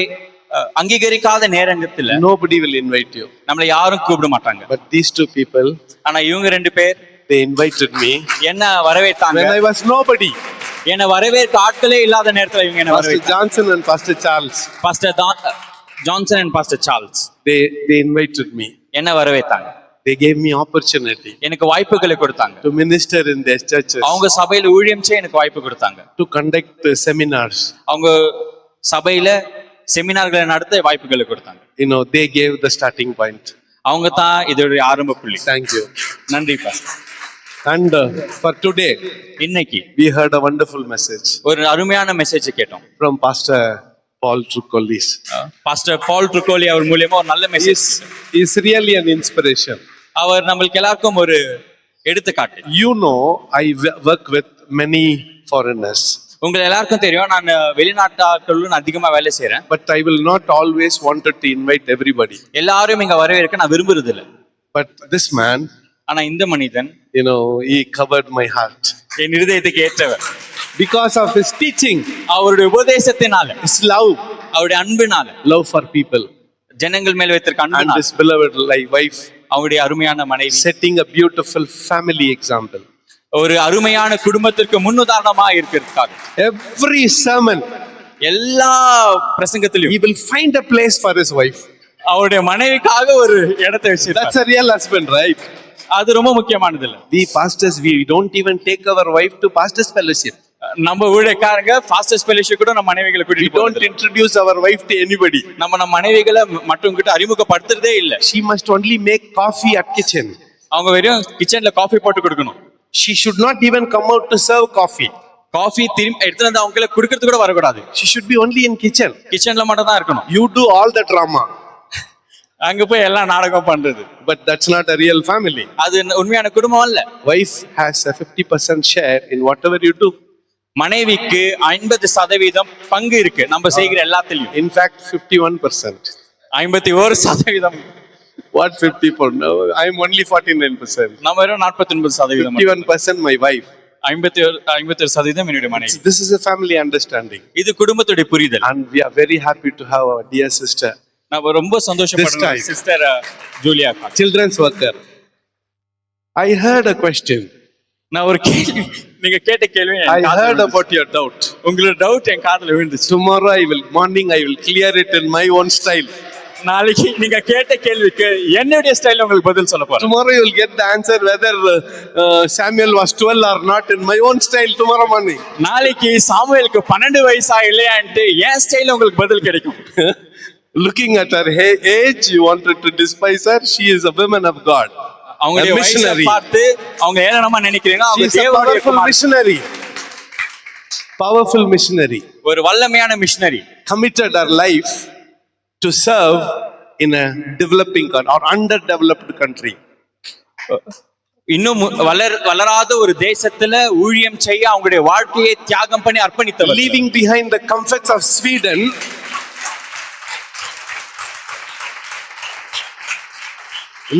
அங்கீகரிக்காத நேரத்துல nobody will invite you. நம்மள யாரும் கூப்பிட மாட்டாங்க. But these 2 people, ஆனா இவங்க 2 பேர் they invited me. என்ன வரவேற்றாங்க. When I was nobody. என்ன வரவேற்க ஆட்களே இல்லாத நேரத்துல இவங்க என்ன வரவேற்றாங்க. Pastor Johnson and Pastor Charles. Pastor Johnson and Pastor Charles. They invited me. என்ன வரவேற்றாங்க. They gave me opportunity. எனக்கு வாய்ப்புகளை கொடுத்தாங்க. To minister in their churches. அவங்க சபையில ஊழியம் செய்ய எனக்கு வாய்ப்பு கொடுத்தாங்க. To conduct seminars. அவங்க சபையில செமினார்களை நடத்த வாய்ப்புகளை கொடுத்தாங்க. You know, they gave the starting point. அவங்க தான் இதோட ஆரம்ப புள்ளி. Thank you. நன்றி பாஸ்டர். And for today, இன்னைக்கு we heard a wonderful message. ஒரு அருமையான மெசேஜ் கேட்டோம். From Pastor Paul Trukolis. Pastor Paul Trukoli அவர் மூலமா ஒரு நல்ல message. Is really an inspiration. அவர் நமக்கு எல்லாருக்கும் ஒரு எடுத்துக்காட்டு. You know, I work with many foreigners. உங்களுக்கு எல்லாருக்கும் தெரியும் நான் வெளிநாட்டாட்களுடன் அதிகமா வேலை செய்றேன். But I will not always wanted to invite everybody. எல்லாரும் இங்க வரவேற்க நான் விரும்புறது இல்ல. But this man, ஆனா இந்த மனிதன், you know, he covered my heart. என் இருதயத்துக்கு ஏற்றவர். Because of his teaching, அவருடைய உபதேசத்தினால, his love, அவருடைய அன்பினால, love for people, ஜனங்கள் மேல் வைத்திருக்க and அன்பு his beloved wife, அவங்களுடைய அருமையான மனைவி setting a beautiful family example. ஒரு அருமையான குடும்பத்திற்கு முன்னுதாரணமா இருக்கிறதுக்காக Every sermon, எல்லா பிரசங்கத்திலும் he will find a place for his wife. அவருடைய மனைவிக்காக ஒரு இடத்தை வச்சு That's a real husband, right? அது ரொம்ப முக்கியமானது இல்ல. We pastors, we don't even take our wife to pastors fellowship. நம்ம ஊழியக்காரங்க ஃபாஸ்டஸ்ட் ஃபெலோஷிப் கூட நம்ம மனைவிகளை We கூட்டிட்டு don't introduce our wife to anybody. நம்ம மனைவிகளை மற்றவங்க கிட்ட அறிமுகப்படுத்துறதே இல்ல. She must only make coffee at kitchen. அவங்க வெறும் கிச்சன்ல காஃபி போட்டு கொடுக்கணும். She should not even come out to serve coffee. Coffee திரும்பி எடுத்து வந்து அவங்களுக்கு குடுக்கறது கூட வரக்கூடாது. She should be only in kitchen. கிச்சன்ல மட்டும் தான் இருக்கணும். You do all the drama. அங்க போய் எல்லாம் நாடகம் பண்றது. But that's not a real family. அது உண்மையான குடும்பம் அல்ல. Wife has a 50% share in whatever you do. மனைவிக்கு 50% பங்கு இருக்கு நம்ம செய்கிற எல்லாத்திலையும். In fact, 51%. 51%. What 54? No, I'm only 49%. நம்ம வெறும் 49%. 51% my wife. 51% என்னுடைய மனைவி. This is a family understanding. இது குடும்பத்துடைய புரிதல். And we are very happy to have our dear sister, நம்ம ரொம்ப சந்தோஷப்படுறோம் sister Julia. children's worker. I heard a question. நான் ஒரு கேள்வி, நீங்க கேட்ட கேள்வி I heard about your doubt. உங்களோட டவுட் என் காதுல விழுந்துச்சு. Tomorrow morning I will clear it in my own style. நாளைக்கு நீங்க கேட்ட கேள்விக்கு என்னுடைய ஸ்டைல்ல உங்களுக்கு பதில் சொல்ல போறேன். Tomorrow you will get the answer whether Samuel was 12 or not in my own style tomorrow morning. நாளைக்கு சாமுவேலுக்கு 12 வயசா இல்லையான்ட்டு என் ஸ்டைல்ல உங்களுக்கு பதில் கிடைக்கும். Looking at her age, you wanted to despise her. She is a woman of God. அவங்களுடைய வயசை பார்த்து அவங்க ஏளனமா நினைக்கிறீங்க. She அவங்க is a தேவனுடைய powerful குமாரன். missionary. Powerful missionary. ஒரு வல்லமையான missionary Committed her life to serve in a developing or underdeveloped country. இன்னும் வளராத ஒரு தேசத்துல ஊழியம் செய்ய அவங்களுடைய வாழ்க்கையை தியாகம் பண்ணி அர்ப்பணித்தவர். Leaving behind the comforts of Sweden,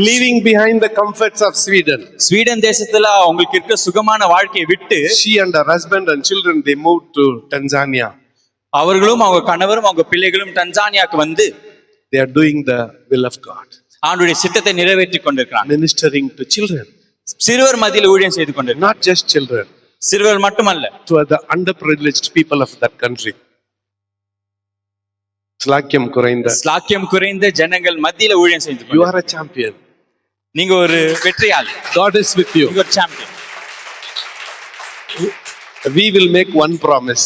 leaving behind the comforts of Sweden, Sweden தேசத்துல அவங்களுக்கு இருக்க சுகமான வாழ்க்கையை விட்டு she and her husband and children, they moved to Tanzania. அவர்களும் அவங்க கணவரும் அவங்க பிள்ளைகளும் டன்சானியாக்கு வந்து They are doing the will of God, ஆண்டுடைய சித்தத்தை நிறைவேற்றி கொண்டிருக்கிறாங்க. ministering to children, சிறுவர் மத்தியில் ஊழியம் செய்து கொண்டிருக்கிறாங்க. not just children, சிறுவர் மட்டுமல்ல, to the underprivileged people of that country. ஸ்லாக்கியம் குறைந்த, ஸ்லாக்கியம் குறைந்த ஜனங்கள் மத்தியில ஊழியம் செய்து you கொண்டிருக்கிறாங்க. are a champion. நீங்க ஒரு வெற்றியாளி. God is with you. நீங்க ஒரு champion. We will make one promise.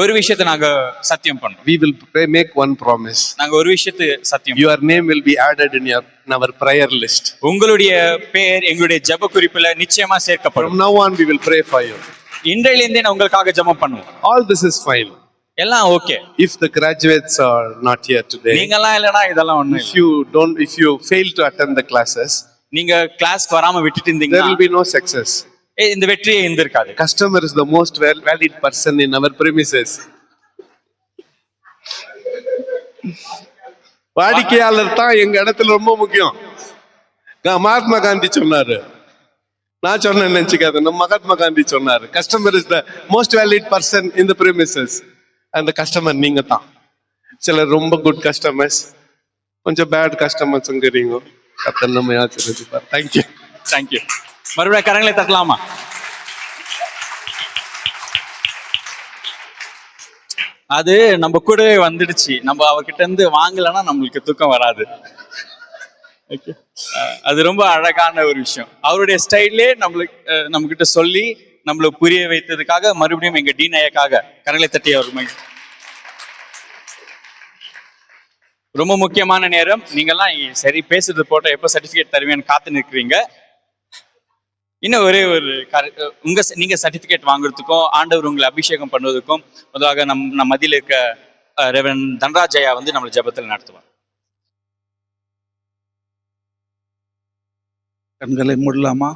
ஒரு விஷயத்தை நாங்க சத்தியம் பண்ணோம். We will make one promise. நாங்க ஒரு விஷயத்தை சத்தியம். Your name will be added in our prayer list. உங்களுடைய பெயர் எங்களுடைய ஜெப குறிப்புல நிச்சயமா From சேர்க்கப்படும். now on we will pray for you. இன்றையிலிருந்தே நான் உங்களுக்காக ஜெபம் பண்ணுவோம். All this is fine. எல்லாம் okay. If the graduates are not here today, நீங்கலாம் இல்லனா இதெல்லாம் ஒண்ணு. if you fail to attend the classes, நீங்க கிளாஸ்க்கு வராம விட்டுட்டு there இருந்தீங்கன்னா will be no success. இந்த வெற்றியே இருந்திருக்காது. Customer is the most valid person in our premises. வாடிக்கையாளர் தான் எங்க இடத்துல ரொம்ப முக்கியம். மகாத்மா காந்தி சொன்னாரு, நான் சொன்னேன்னு நினைச்சுக்காது, நம்ம மகாத்மா காந்தி சொன்னாரு, customer is the most valid person in the premises. அந்த கஸ்டமர் நீங்க தான். சிலர் ரொம்ப குட் கஸ்டமர்ஸ், கொஞ்சம் பேட் கஸ்டமர்ஸ்ங்கிறீங்க. கர்த்தர் நம்ம ஆசீர்வதிப்பார். தேங்க்யூ. தேங்க்யூ. மறுபடியும் கரங்களை தட்டலாமா? அது நம்ம கூடவே வந்துடுச்சு. நம்ம அவர்கிட்ட இருந்து வாங்கலைன்னா நம்மளுக்கு தூக்கம் வராது. அது ரொம்ப அழகான ஒரு விஷயம். அவருடைய ஸ்டைல்லே நம்ம கிட்ட சொல்லி நம்மள புரிய வைத்ததுக்காக மறுபடியும் எங்க டீன் ஐயாக்காக கரங்களை தட்டி அவர் ரொம்ப முக்கியமான நேரம். நீங்கெல்லாம் சரி பேசுறது போட்ட எப்போ சர்டிபிகேட் தருவேன்னு காத்து நிற்கிறீங்க. இன்னும் ஒரே ஒரு நீங்க சர்டிபிகேட் வாங்குறதுக்கும் ஆண்டவர் உங்களை அபிஷேகம் பண்ணுவதற்கும் பொதுவாக நம்ம மத்தியில் இருக்க ரெவரண்ட் தன்ராஜயா வந்து நம்மளை ஜெபத்தில் நடத்துவார். கண்களை மூடலாமா?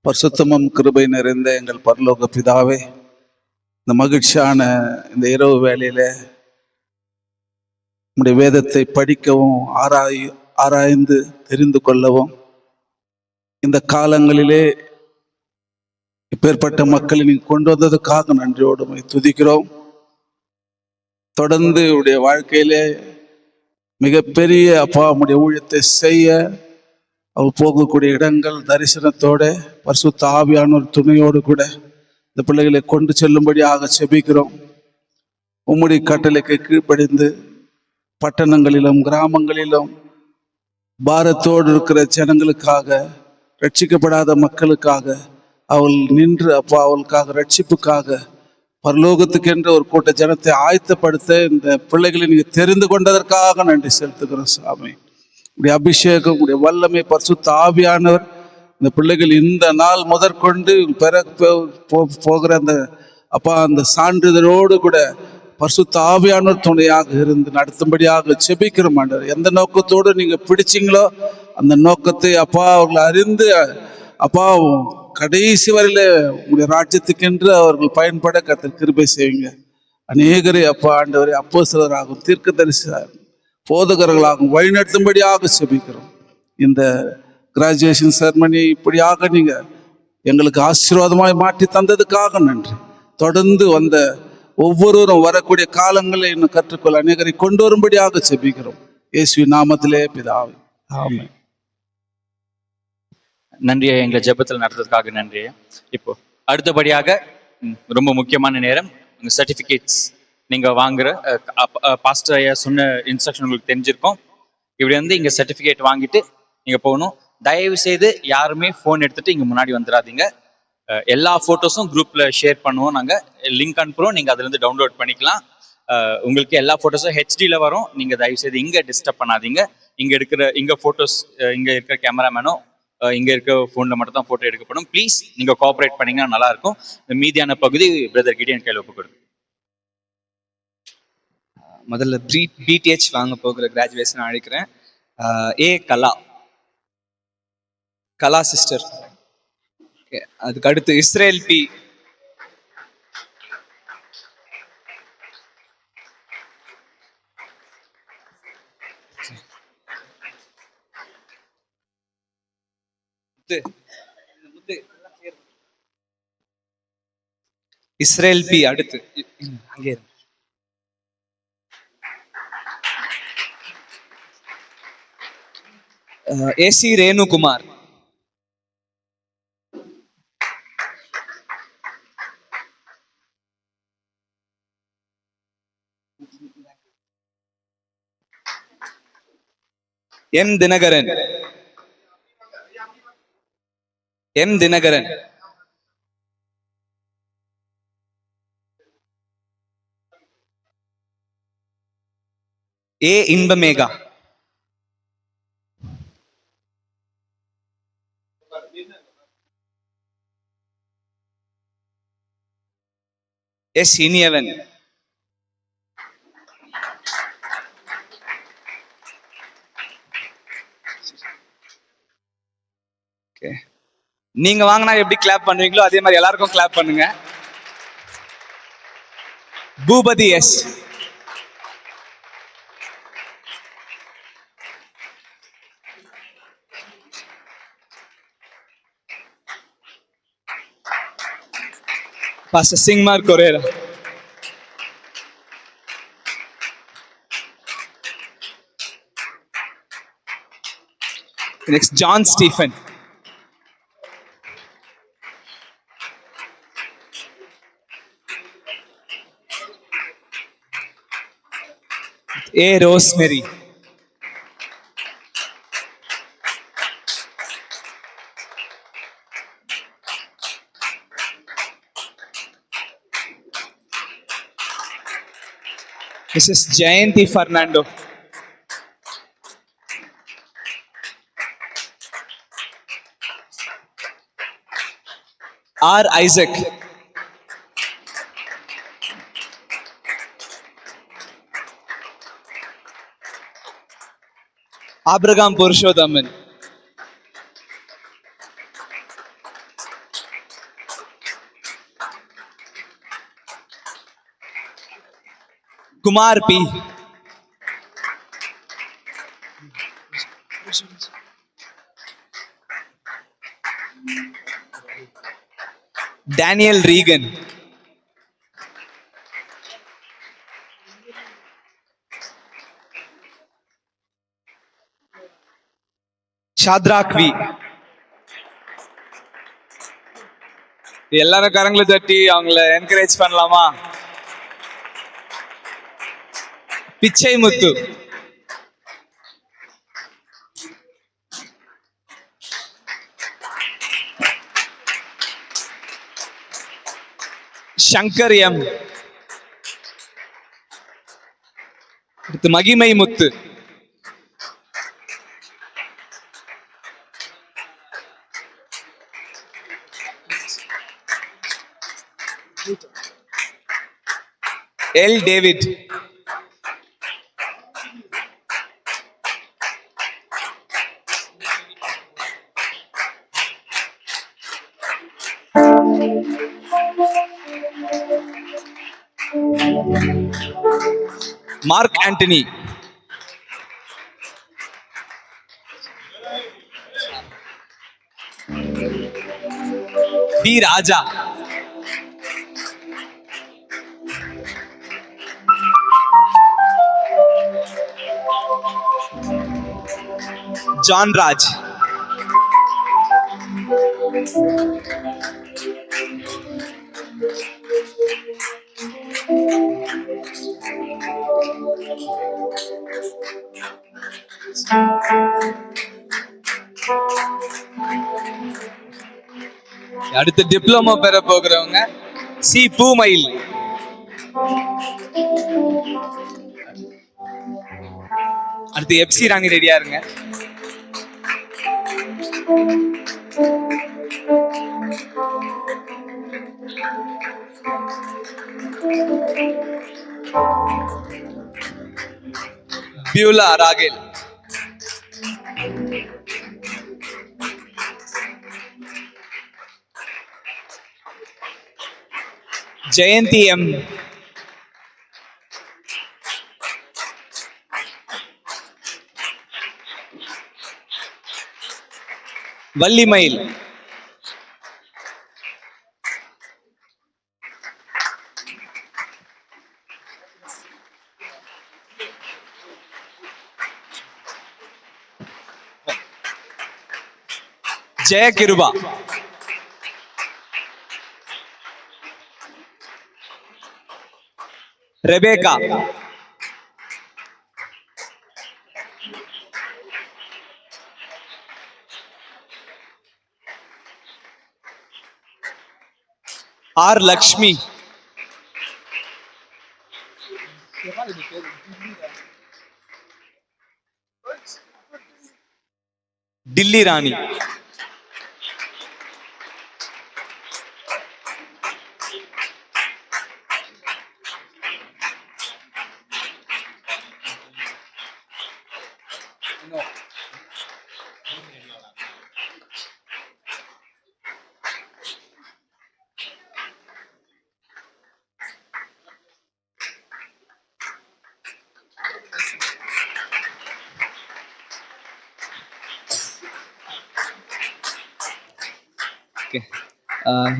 பரிசுத்தமும் கிருபை நிறைந்த எங்கள் பரலோக பிதாவே, இந்த மகிழ்ச்சியான இந்த இரவு வேளையில உம்முடைய வேதத்தை படிக்கவும் ஆராய்ந்து தெரிந்து கொள்ளவும் இந்த காலங்களிலே இப்பேற்பட்ட மக்களை நீங்க கொண்டு வந்ததுக்காக நன்றியோடு துதிக்கிறோம். தொடர்ந்து உடைய வாழ்க்கையிலே மிகப்பெரிய அப்பா உம்முடைய ஊழியத்தை செய்ய அவர் போகக்கூடிய இடங்கள் தரிசனத்தோட பரிசுத்த ஆவியானோர் துணையோடு கூட இந்த பிள்ளைகளை கொண்டு செல்லும்படியாக செபிக்கிறோம். உம்முடைய கட்டளைக்கு கீழ்ப்படிந்து பட்டணங்களிலும் கிராமங்களிலும் பாரத்தோடு இருக்கிற ஜனங்களுக்காக, ரட்சிக்கப்படாத மக்களுக்காக அவள் நின்று அப்பா அவளுக்காக ரட்சிப்புக்காக பரலோகத்துக்கென்ற ஒரு கூட்ட ஜனத்தை ஆயத்தப்படுத்த இந்த பிள்ளைகளை நீங்க தெரிந்து கொண்டதற்காக நன்றி செலுத்துகிறோம் சாமி. உடைய அபிஷேகம், உடைய வல்லமை, பரிசுத்த ஆவியானவர் இந்த பிள்ளைகள் இந்த நாள் முதற்கொண்டு போகிற அந்த அப்பா அந்த சான்றிதழோடு கூட பரிசுத்த ஆவியானவர் துணையாக இருந்து நடத்தும்படியாக செபிக்கிறோம் ஆண்டவர். எந்த நோக்கத்தோடு நீங்க பிடிச்சிங்களோ அந்த நோக்கத்தை அப்பா அவர்களை அறிந்து அப்பா கடைசி வரையில உங்களுடைய ராஜ்யத்துக்கென்று அவர்கள் பயன்பட கர்த்தர் கிருபை செய்வீங்க. அநேகரை அப்பா ஆண்டவரை அப்போஸ்தலராகும், தீர்க்கதரிசியாகும், போதகர்களாகும் வழிநடத்தும்படியாக செபிக்கிறோம். இந்த கிராஜுவேஷன் செரமனி இப்படியாக நீங்க எங்களுக்கு ஆசீர்வாதமாய் மாற்றி தந்ததுக்காக நன்றி. தொடர்ந்து வந்த ஒவ்வொருவரும் வரக்கூடிய காலங்களை இன்னும் கற்றுக்கொள்ள அநேகரை கொண்டு வரும்படியாக செபிக்கிறோம். இயேசுவின் நாமத்திலே பிதாவே, ஆமென். நன்றியை எங்களை ஜெபத்தில் நடத்துறதுக்காக நன்றி. இப்போ அடுத்தபடியாக ரொம்ப முக்கியமான நேரம், உங்கள் சர்டிஃபிகேட்ஸ் நீங்கள் வாங்குற பாஸ்டர் ஐயா சொன்ன இன்ஸ்ட்ரக்ஷன் உங்களுக்கு தெரிஞ்சிருக்கும். இப்படி வந்து இங்கே சர்டிஃபிகேட் வாங்கிட்டு நீங்கள் போகணும். தயவு செய்து யாருமே ஃபோன் எடுத்துகிட்டு இங்கே முன்னாடி வந்துடாதீங்க. எல்லா ஃபோட்டோஸும் குரூப்பில் ஷேர் பண்ணுவோம், நாங்கள் லிங்க் அனுப்புகிறோம், நீங்கள் அதுலேருந்து டவுன்லோட் பண்ணிக்கலாம். உங்களுக்கு எல்லா ஃபோட்டோஸும் ஹெச்டியில் வரும். நீங்கள் தயவு செய்து இங்கே டிஸ்டர்ப் பண்ணாதீங்க. இங்கே ஃபோட்டோஸ் இங்கே இருக்கிற கேமராமேனோ இங்கே இருக்க ஃபோனில் மட்டும் தான் ஃபோட்டோ எடுக்கப்படும். ப்ளீஸ் நீங்கள் கோஆப்ரேட் பண்ணிங்கன்னா நல்லாயிருக்கும். மீதியான பகுதி பிரதர் கிடியன் கையில் ஒப்பு கொடுங்க. முதல்ல பிடிஹெச் வாங்க போகிற கிராஜுவேஷன் அழைக்கிறேன். கலா சிஸ்டர். அதுக்கு அடுத்து இஸ்ரேல் பி. இஸ்ரேல் பி அடுத்து அங்கே ஏசி ரேணுகுமார். எம் தினகரன். ஏ இன்பமேகா. எஸ் இனியவன். நீங்க வாங்கினா எப்படி கிளாப் பண்ணுவீங்களோ அதே மாதிரி எல்லாருக்கும் கிளாப் பண்ணுங்க. Bhoopathi S. Pastor Singmar Correa. Next, John Stephen. A. Rosemary. Mrs. Jayanti Fernando. R. Isaac. Abraham Purushothaman. Kumar P. Daniel Regan. Shadrach V. எல்லாரும் கரங்களை தட்டி அவங்கள என்கரேஜ் பண்ணலாமா? பிச்சை முத்து. சங்கர் எம். அடுத்து Magimai Muthu. L David. Mark Antony. P Raja. John Raj. அடுத்து diploma பெற போகிறவங்க சி பூமயில். அடுத்து எப்சி ராணி ரெடியா இருங்க. Beulah Rachel. Jayanthi M. Vallimayil. Jayakiruba. Rebecca. R Lakshmi. Dilli Rani.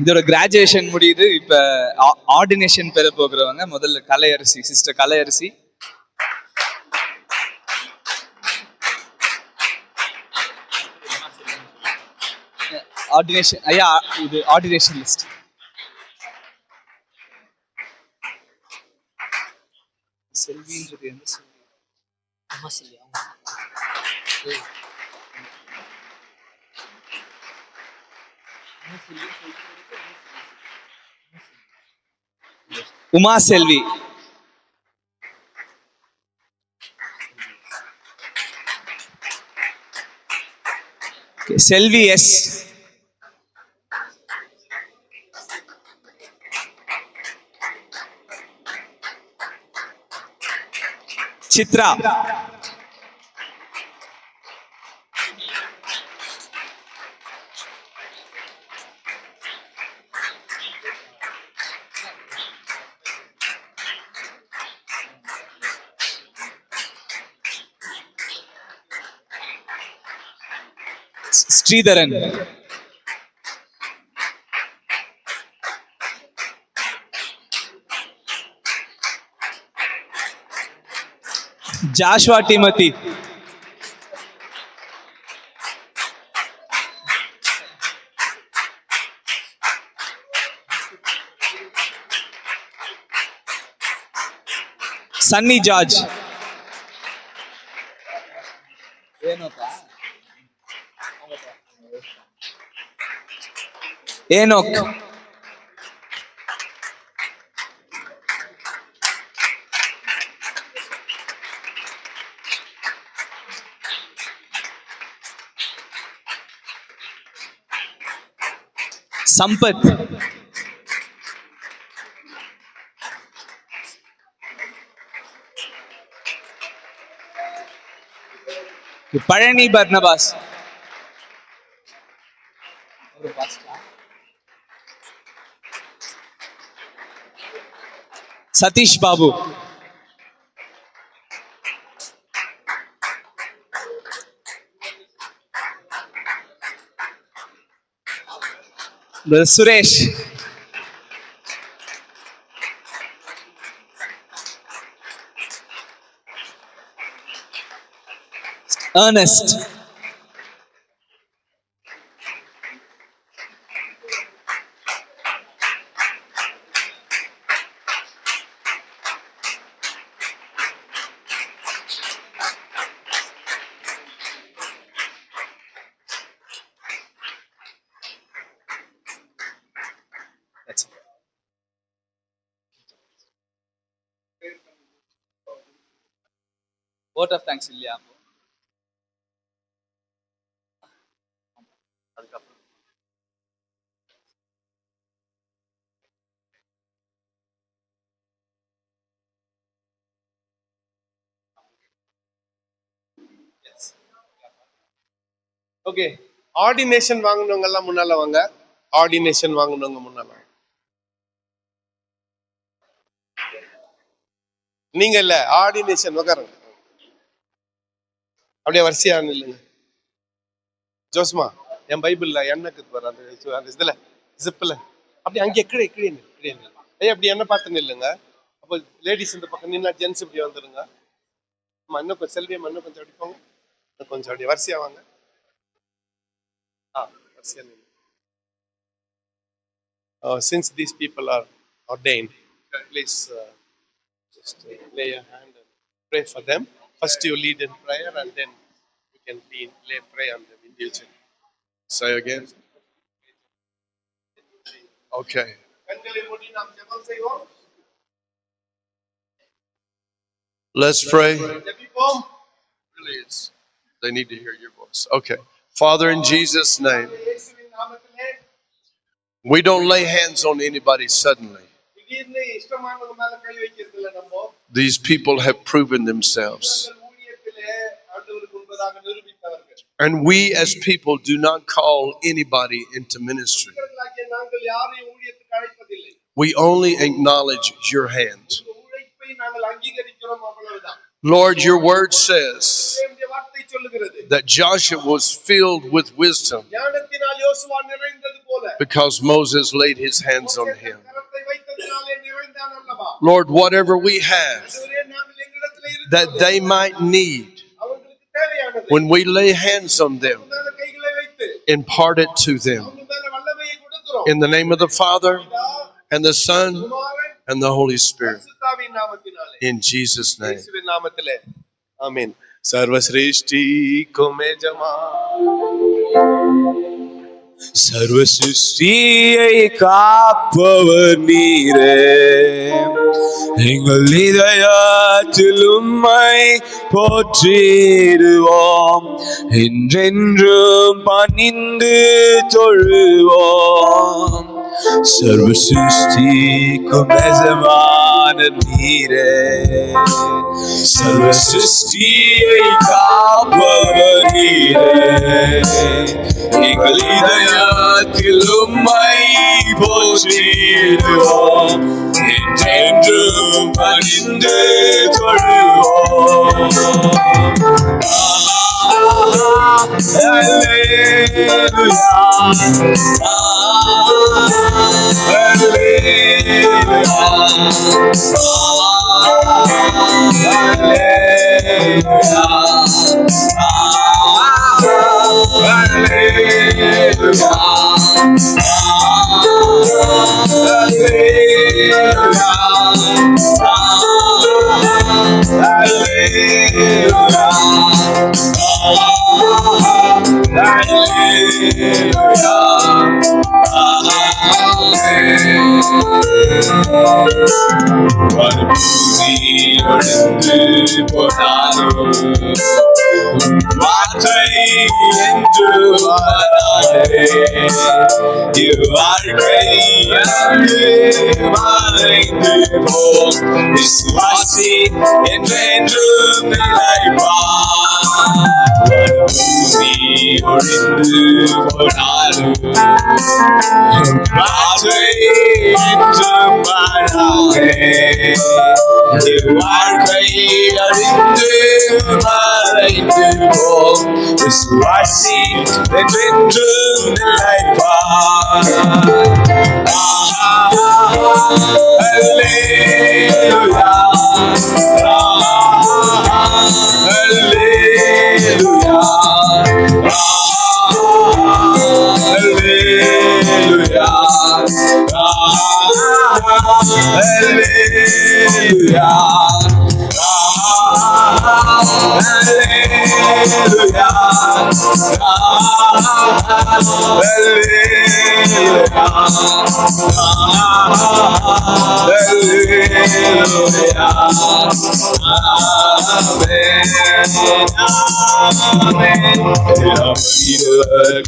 இதோட கிராஜுவேஷன் முடியுது. இப்ப ஆர்டினேஷன் பெற போகிறவங்க முதல்ல கலையரசி, சிஸ்டர் கலையரசி. ஆர்டினேஷன் ஐயா, இது ஆர்டினேஷன் லிஸ்ட். செல்வின்றது என்ன Selvi? Uma Selvi. Selvi S. Chitra. Sridharan. Joshua Timothy. Sunny George. Enoch. Sampath. Parani Barnabas. Satish Babu. Brother Suresh. Ernest. That's it. Vote of thanks இல்லையா? ஓகே, ஆர்டினேஷன் வாங்கினவங்க எல்லாம் முன்னால வாங்க. ஆர்டினேஷன் வாங்கினவங்க முன்னால வாங்க. நீங்க இல்ல, ஆர்டினேஷன் உட்காருங்க. அப்படியே வரிசையா இல்லைங்க. ஜோஸ்மா, என் பைபிள்ல எண்ணக்கு வர அந்த இதுல ஜிப்ல அப்படி அங்கே கீழே கீழே கீழே ஐயா அப்படி என்ன பார்த்து நில்லுங்க. அப்போ லேடிஸ் இந்த பக்கம் நின்னா ஜென்ஸ் இப்படி வந்துருங்க. இன்னும் கொஞ்சம் செல்வியம், இன்னும் கொஞ்சம் அப்படி போங்க. இன்னும் கொஞ்சம் அப்படி வரிசையா வாங்க. வரிசையா நில்லுங்க. Since these people are ordained, please just lay your hand and pray for them. First you lead in prayer and then you can pray on them individually. Say again. Okay. Let's pray. Really, they need to hear your voice. Okay. Father, in Jesus' name, we don't lay hands on anybody suddenly. These people have proven themselves. And we as people do not call anybody into ministry. We only acknowledge your hand. Lord, your word says that Joshua was filled with wisdom because Moses laid his hands on him. Lord, whatever we have that they might need, when we lay hands on them, impart it to them. In the name of the Father, and the Son, and the Holy Spirit. In Jesus' name. Amen. Sarvasrishti komejama. சர்வ சிருஷ்டியை காப்பவர் நீரே, எங்கள் இதயத்தில் உம்மை போற்றிடுவோம், என்றென்றும் பணிந்து தொழுவோம். சர்வ சிருஷ்டிக்கும் எஜமான நீரே, சர்வ சிருஷ்டியை காப்பவர் நீரே, எங்கள் இதயத்தில் உம்மை போற்றிடுவோம், என்றென்றும் பணிந்து தொழுவோம். ஒழிந்து போனாலும் வார்த்தை என்று வராதே. இவ்வாழ்க்கை எனக்கு மறைந்து போம். விசுவாசி என்றென்றும் நிலைப்பார். பூமி ஒழிந்து போனாலும் வார்த்தை என்றும் வராதே. இவ்வாழ்க்கை அழிந்து மறைந்து போம். விசுவாசி என்றென்றும் நிலைப்பார். அல்லேலூயா, அல்லேலூயா, அல்லேலூயா, அல்லேலூயா,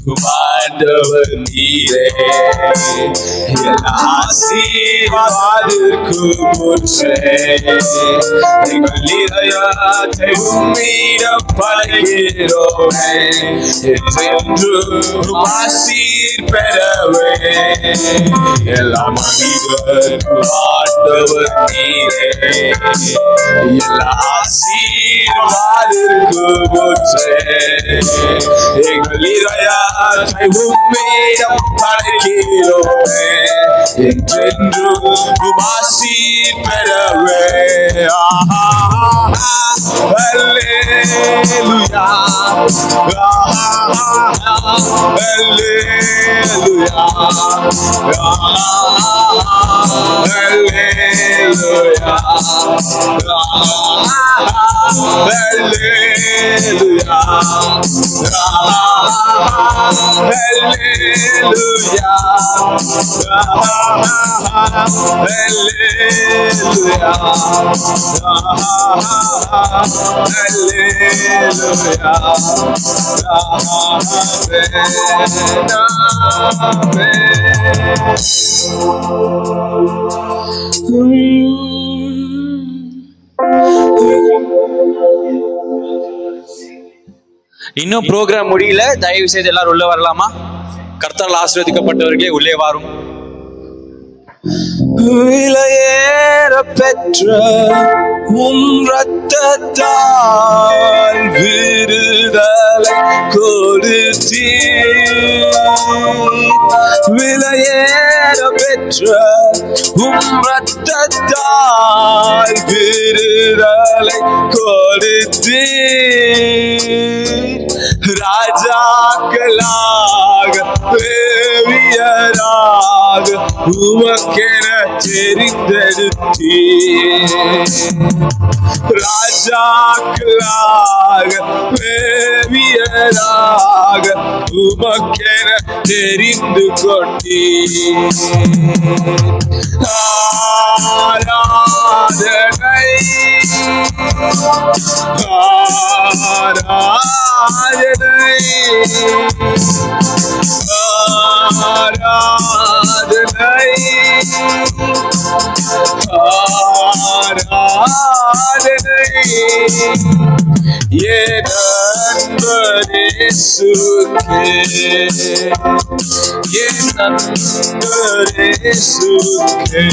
குமாண்டவர் நீரே, ஆசீர்வாதிற்கு முற்றே எங்கள் இதயத்தை உம்மிடம் பழகிறோமே. என்றென்றும் ஆசீர் பெறவே எல்லா மனிதர்க்கும் ஆண்டவர் நீரே, எல்லா ஆசீர்வாதிற்கு முற்றே எங்கள் இதயத்தை உம்மிடம் பழகிறோமே. என்றென்றும் ஆசீர் பெறவே. Hallelujah, hallelujah, hallelujah, இன்னும் ப்ரோக்ராம் முடியல. தயவு செய்து எல்லாரும் உள்ள வரலாமா? கர்த்தரால் ஆசீர்வதிக்கப்பட்டவர்களே உள்ளே வாரும். விலையேற பெற்ற உம் ரத்தத்தால் விடுதலை கொடுத்தீர். விலையேற பெற்ற உம் ரத்தத்தால் விடுதலை கொடுத்தீர். ராஜாக்களாக தேவியராக உமக்கென தெரிந்தெடுத்தீர். ராஜாக்களாக தேவியராக உமக்கென தெரிந்து கொண்டீர். ஆராதனை ஆராதனை ஆராதனை ஆராதனை என் நண்பர் இயேசுவுக்கே, என் நண்பர் இயேசுவுக்கே.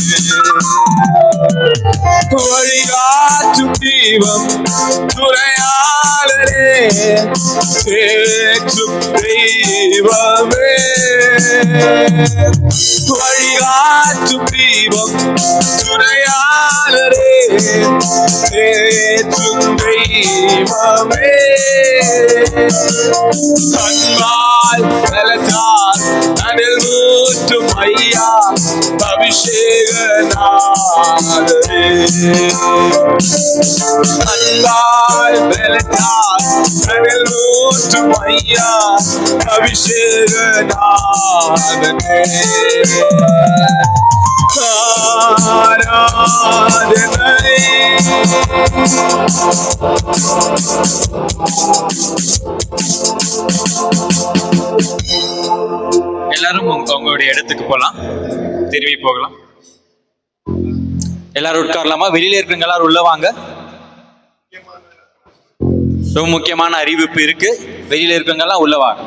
வழிகாட்டும் தீபம் துணையாளரே, தேற்றும் தெய்வமே. வழிகாட்டும் தீபம் துணையாளரே, தேற்றும் தெய்வமே. அன்பால் பலத்தால் அனில் ஊற்றும் ஐயா அபிஷேகநாதரே. அன்பாய் பலத்தால் கடல் ஊற்றும் ஐயா அபிஷேகநாதனே ஆராதனை. எல்லாரும் உங்களுடைய இடத்துக்கு போகலாம், திரும்பி போகலாம். எல்லாரும் உட்காரலாமா? வெளியில இருக்கிறவங்க எல்லாரும் உள்ள வாங்க. ரொம்ப முக்கியமான அறிவிப்பு இருக்கு. வெளியில இருக்கவங்க எல்லாம் உள்ள வாங்க.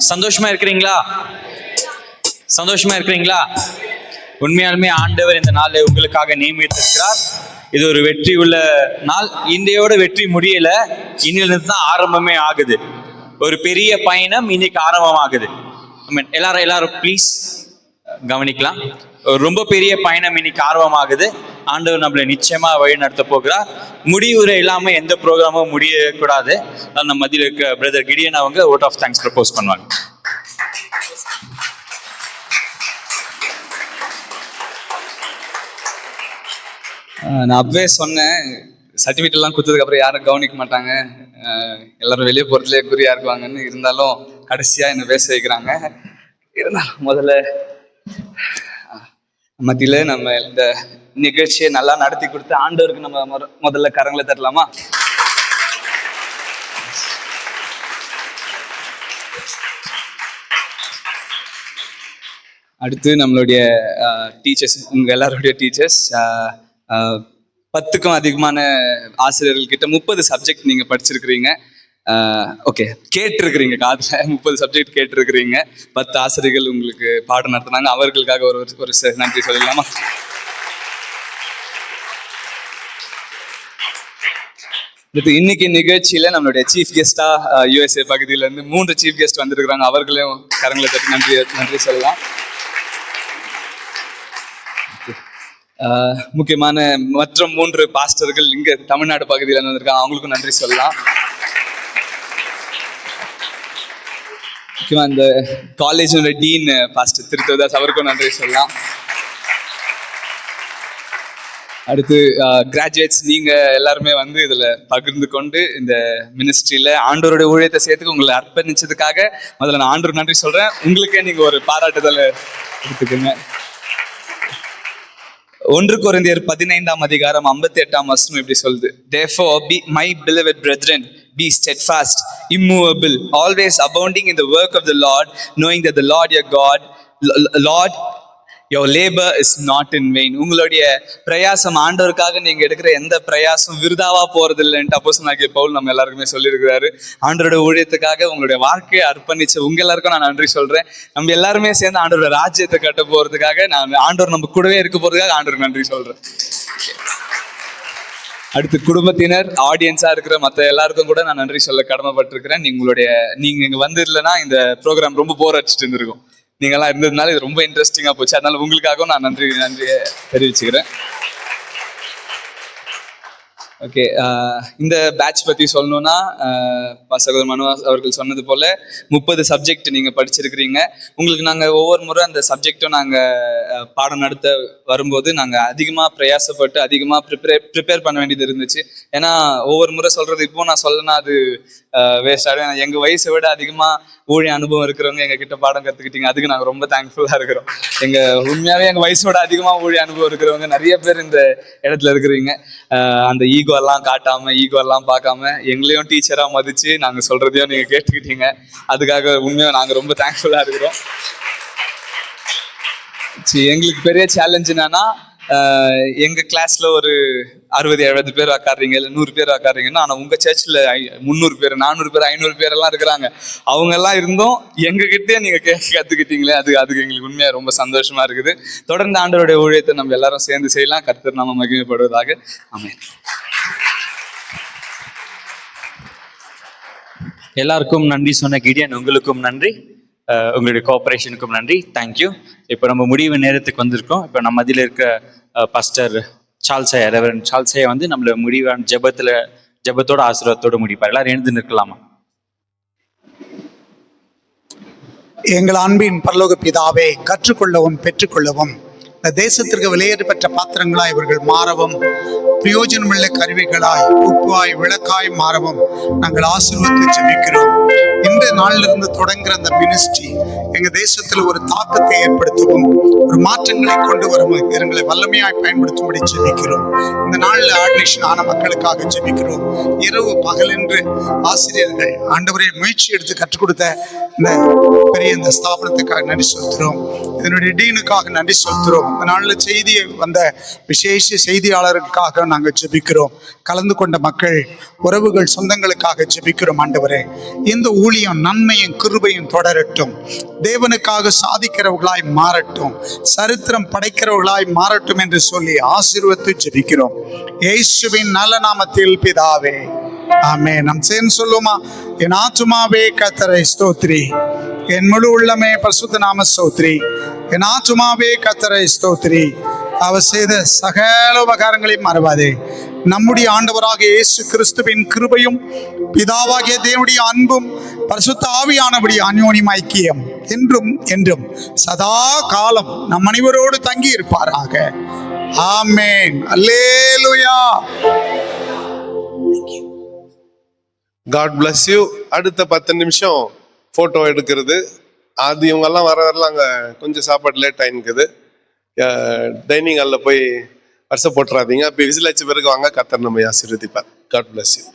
சந்தோஷமா இருக்கிறீங்களா? சந்தோஷமா இருக்கிறீங்களா? உண்மையாலுமே ஆண்டவர் இந்த நாளை உங்களுக்காக நியமித்திருக்கிறார். இது ஒரு வெற்றி உள்ள நாள். இன்றையோட வெற்றி முடியல, இன்னிலிருந்து தான் ஆரம்பமே ஆகுது. ஒரு பெரிய பயணம் இன்னைக்கு ஆரம்பமாகுது. எல்லாரும் ப்ளீஸ் கவனிக்கலாம். ஒரு ரொம்ப பெரிய பயணம் இன்னைக்கு ஆரம்பமாகுது. ஆண்டவர் நம்மளை நிச்சயமா வழி நடத்த போகிறார். முடிவுரை இல்லாம எந்த ப்ரோக்ராமும் முடியக்கூடாது. நம்ம மத்தியில் இருக்க பிரதர் கிடியன் அவங்க வோட் ஆஃப் தேங்க்ஸ் ப்ரப்போஸ் பண்ணுவாங்க. நான் அப்பவே சொன்னேன், சர்டிஃபிகேட் எல்லாம் கொடுத்ததுக்கு அப்புறம் யாரும் கவனிக்க மாட்டாங்க, எல்லாரும் வெளியே போறதுலேயே குறியா இருக்குவாங்கன்னு. இருந்தாலும் கடைசியா என்ன பேச வைக்கிறாங்க. இருந்தாலும் முதல்ல மத்தியில நம்ம இந்த நிகழ்ச்சியை நல்லா நடத்தி கொடுத்து ஆண்டவருக்கு நம்ம முதல்ல கரங்களை தரலாமா? அடுத்து நம்மளுடைய டீச்சர்ஸ், உங்க எல்லாருடைய டீச்சர்ஸ், 10க்கும் அதிகமான ஆசிரியர்கள் கிட்ட 30 சப்ஜெக்ட் நீங்க படிச்சிருக்கிறீங்க. ஓகே, கேட்டிருக்கிறீங்க, காதுல 30 சப்ஜெக்ட் கேட்டிருக்கிறீங்க. 10 ஆசிரியர்கள் உங்களுக்கு பாடம் நடத்தினாங்க. அவர்களுக்காக ஒரு நன்றி சொல்லலாமா? இன்னைக்கு நிகழ்ச்சியில நம்மளுடைய சீஃப் கெஸ்டா USA பகுதியில இருந்து 3 சீஃப் கெஸ்ட் வந்திருக்கிறாங்க. அவர்களையும் கரங்களை தட்டி நன்றி சொல்லலாம். முக்கியமான மற்ற 3 பாஸ்டர்கள் இங்க தமிழ்நாடு பகுதியில வந்திருக்காங்க. அவங்களுக்கும் நன்றி சொல்லலாம். முக்கியமா இந்த காலேஜோட டீன் பாஸ்டர் திருத்தோதாஸ், அவருக்கும் நன்றி சொல்லலாம். அடுத்து கிராஜுவேட்ஸ், நீங்க எல்லாருமே வந்து இதுல பகிர்ந்து கொண்டு இந்த மினிஸ்ட்ரியில ஆண்டவருடைய ஊழியத்தை சேர்த்துக்கு உங்களை அர்ப்பணிச்சதுக்காக முதல்ல நான் ஆண்டவர் நன்றி சொல்றேன். உங்களுக்கே நீங்க ஒரு பாராட்டுதலை எடுத்துக்கோங்க. 1 கொரிந்தியர் 15:58 இப்படி சொல்லுது, therefore be my beloved brethren, be steadfast, immovable, always abounding in the work of the Lord, knowing that the Lord your God, Lord your labor is not in vain. உங்களுடைய பிரயாசம், ஆண்டவருக்காக நீங்க எடுக்கிற எந்த பிரயாசம் விருதாவா போறது இல்லைன்ட்டு அப்போஸ்தலனாகிய பவுல் நம்ம எல்லாருக்குமே சொல்லியிருக்கிறாரு. ஆண்டவரோட ஊழியத்துக்காக உங்களுடைய வாழ்க்கையை அர்ப்பணிச்ச உங்க எல்லாருக்கும் நான் நன்றி சொல்றேன். நம்ம எல்லாருமே சேர்ந்து ஆண்டவரோட ராஜ்யத்தை கட்ட போறதுக்காக, நான் ஆண்டவர் நம்ம கூடவே இருக்க போறதுக்காக ஆண்டவருக்கு நன்றி சொல்றேன். அடுத்து குடும்பத்தினர், ஆடியன்ஸா இருக்கிற மற்ற எல்லாருக்கும் கூட நான் நன்றி சொல்ல கடமைப்பட்டிருக்கிறேன். நீங்க இங்க வந்து இல்லைன்னா இந்த ப்ரோக்ராம் ரொம்ப போர் அடிச்சுட்டு இருந்திருக்கும். நீங்கெல்லாம் இருந்ததுனால இது ரொம்ப இன்ட்ரெஸ்டிங்கா போச்சு. அதனால உங்களுக்காகவும் நான் நன்றியை தெரிவிச்சுக்கிறேன். ஓகே, இந்த பேட்ச் பற்றி சொல்லணும்னா சகோதரர் மனு அவர்கள் சொன்னது போல் 30 சப்ஜெக்ட் நீங்கள் படிச்சிருக்கிறீங்க. உங்களுக்கு நாங்கள் ஒவ்வொரு முறை அந்த சப்ஜெக்டும் நாங்கள் பாடம் நடத்த வரும்போது நாங்கள் அதிகமாக பிரயாசப்பட்டு அதிகமாக ப்ரிப்பேர் பண்ண வேண்டியது இருந்துச்சு. ஏன்னா ஒவ்வொரு முறை சொல்கிறது இப்போ நான் சொல்லனா அது வேஸ்ட் ஆகிடும். எங்கள் வயசை விட அதிகமாக ஊழிய அனுபவம் இருக்கிறவங்க எங்ககிட்ட பாடம் கற்றுக்கிட்டீங்க. அதுக்கு நாங்கள் ரொம்ப தேங்க்ஃபுல்லாக இருக்கிறோம். உண்மையாகவே எங்கள் வயசோட அதிகமாக ஊழிய அனுபவம் இருக்கிறவங்க நிறைய பேர் இந்த இடத்துல இருக்கிறீங்க. அந்த ஈகோ எல்லாம் காட்டாம, ஈகோ எல்லாம் பார்க்காம எங்களையும் டீச்சரா மதிச்சு நாங்க சொல்றதையும் நீங்க கேட்டுக்கிட்டீங்க. அதுக்காக உண்மையா நாங்க ரொம்ப தேங்க்ஃபுல்லா இருக்கிறோம். எங்களுக்கு பெரிய சேலஞ்ச் என்னன்னா, எங்க கிளாஸ்ல ஒரு 60-70 பேர் உக்காடுறீங்க, இல்லை 100 பேர் உக்காடுறீங்கன்னா, ஆனால் உங்க சர்ச்சில் 300 பேர், 400 பேர், 500 பேர் எல்லாம் இருக்கிறாங்க. அவங்க எல்லாம் இருந்தும் எங்ககிட்டே நீங்க கத்துக்கிட்டீங்களே, அதுக்கு எங்களுக்கு உண்மையா ரொம்ப சந்தோஷமா இருக்குது. தொடர்ந்து ஆண்டவருடைய ஊழியத்தை நம்ம எல்லாரும் சேர்ந்து செய்யலாம். கர்த்தர் நாம மகிமைப்படுவதாக. ஆமென். எல்லாருக்கும் நன்றி சொன்ன கிடியன், உங்களுக்கும் நன்றி, உங்களுடைய கோஆபரேஷனுக்கும் நன்றி. தேங்க்யூ. இப்போ நம்ம முடிவு நேரத்துக்கு வந்திருக்கோம். இப்போ நம்ம மத்தியில் இருக்க பாஸ்டர் சார்ல்ஸ் ஐயா, ரெவரண்ட் சார்ல்ஸ் ஐயா வந்து நம்மள முடிவான ஜெபத்தோட ஆசீர்வாதத்தோடு முடிப்பார். எல்லாரும் எழுந்து நிற்கலாமா? எங்கள் அன்பின் பரலோக பிதாவே, கற்றுக்கொள்ளவும் பெற்றுக்கொள்ளவும் இந்த தேசத்திற்கு வெளியேறு பெற்ற பாத்திரங்களாய் இவர்கள் மாறவும், பிரயோஜனமுள்ள கருவிகளாய், உப்பாய், விளக்காய் மாறவும் நாங்கள் ஆசீர்வதித்து ஜெபிக்கிறோம். இந்த நாளிலிருந்து தொடங்குற அந்த மினிஸ்ட்ரி எங்க தேசத்துல ஒரு தாக்கத்தை ஏற்படுத்தவும், ஒரு மாற்றங்களை கொண்டு வரவும் எங்களை வல்லமையாய் பயன்படுத்தும்படி ஜெபிக்கிறோம். இந்த நாளில் ஆர்டினேஷன் ஆன மக்களுக்காக ஜெபிக்கிறோம். இரவு பகல் என்று ஆசிரியர்கள் ஆண்டவரை முயற்சி எடுத்து கற்றுக் கொடுத்த இந்த பெரிய இந்த ஸ்தாபனத்துக்காக நன்றி செலுத்துகிறோம். இதனுடைய டீனுக்காக நன்றி செலுத்துகிறோம். இந்த நாளில் செய்தியை வந்த விசேஷ செய்தியாளர்களுக்காக நாங்கள் ஜெபிக்கிறோம். கலந்து கொண்ட மக்கள், உறவுகள், சொந்தங்களுக்காக ஜெபிக்கிறோம். ஆண்டவரே, இந்த ஊழியம் நன்மையும் கிருபையும் தொடரட்டும். தேவனுக்காக சாதிக்கிறவர்களாய் மாறட்டும், சரித்திரம் படைக்கிறவர்களாய் மாறட்டும் என்று சொல்லி ஆசீர்வதித்து ஜெபிக்கிறோம். இயேசுவின் நல்ல நாமத்தில் பிதாவே, ஆமென். நம் சேர்ந்து சொல்லுமா? என் ஆத்துமாவே கர்த்தரை ஸ்தோத்திரி, என் முழு உள்ளமே பரிசுத்த நாம ஸ்தோத்திரி. என் ஆத்துமாவே கர்த்தரை ஸ்தோத்திரி, அவர் செய்த சகல உபகாரங்களையும் மறவாதே. நம்முடைய ஆண்டவராக இயேசு கிறிஸ்துவின் கிருபையும், பிதாவாகிய தேவனுடைய அன்பும், பரிசுத்த ஆவியானவருடைய அந்யோன்ய ஐக்கியம் என்றும் என்றும் சதா காலம் நம் அனைவரோடு தங்கி இருப்பாராக. Amen. Hallelujah. God bless you. அடுத்த 10 நிமிஷம் போட்டோ எடுக்கிறது. அது இவங்கெல்லாம் வரலாம், அங்கே கொஞ்சம் சாப்பாடு லேட் ஆகிருக்குது. டைனிங் ஹாலில் போய் வருஷம் போட்டுறாதீங்க. அப்போ விசில் வச்ச பிறகு வாங்க, கர்த்தர் நம்மை ஆசீர்வதிப்பார். God bless you.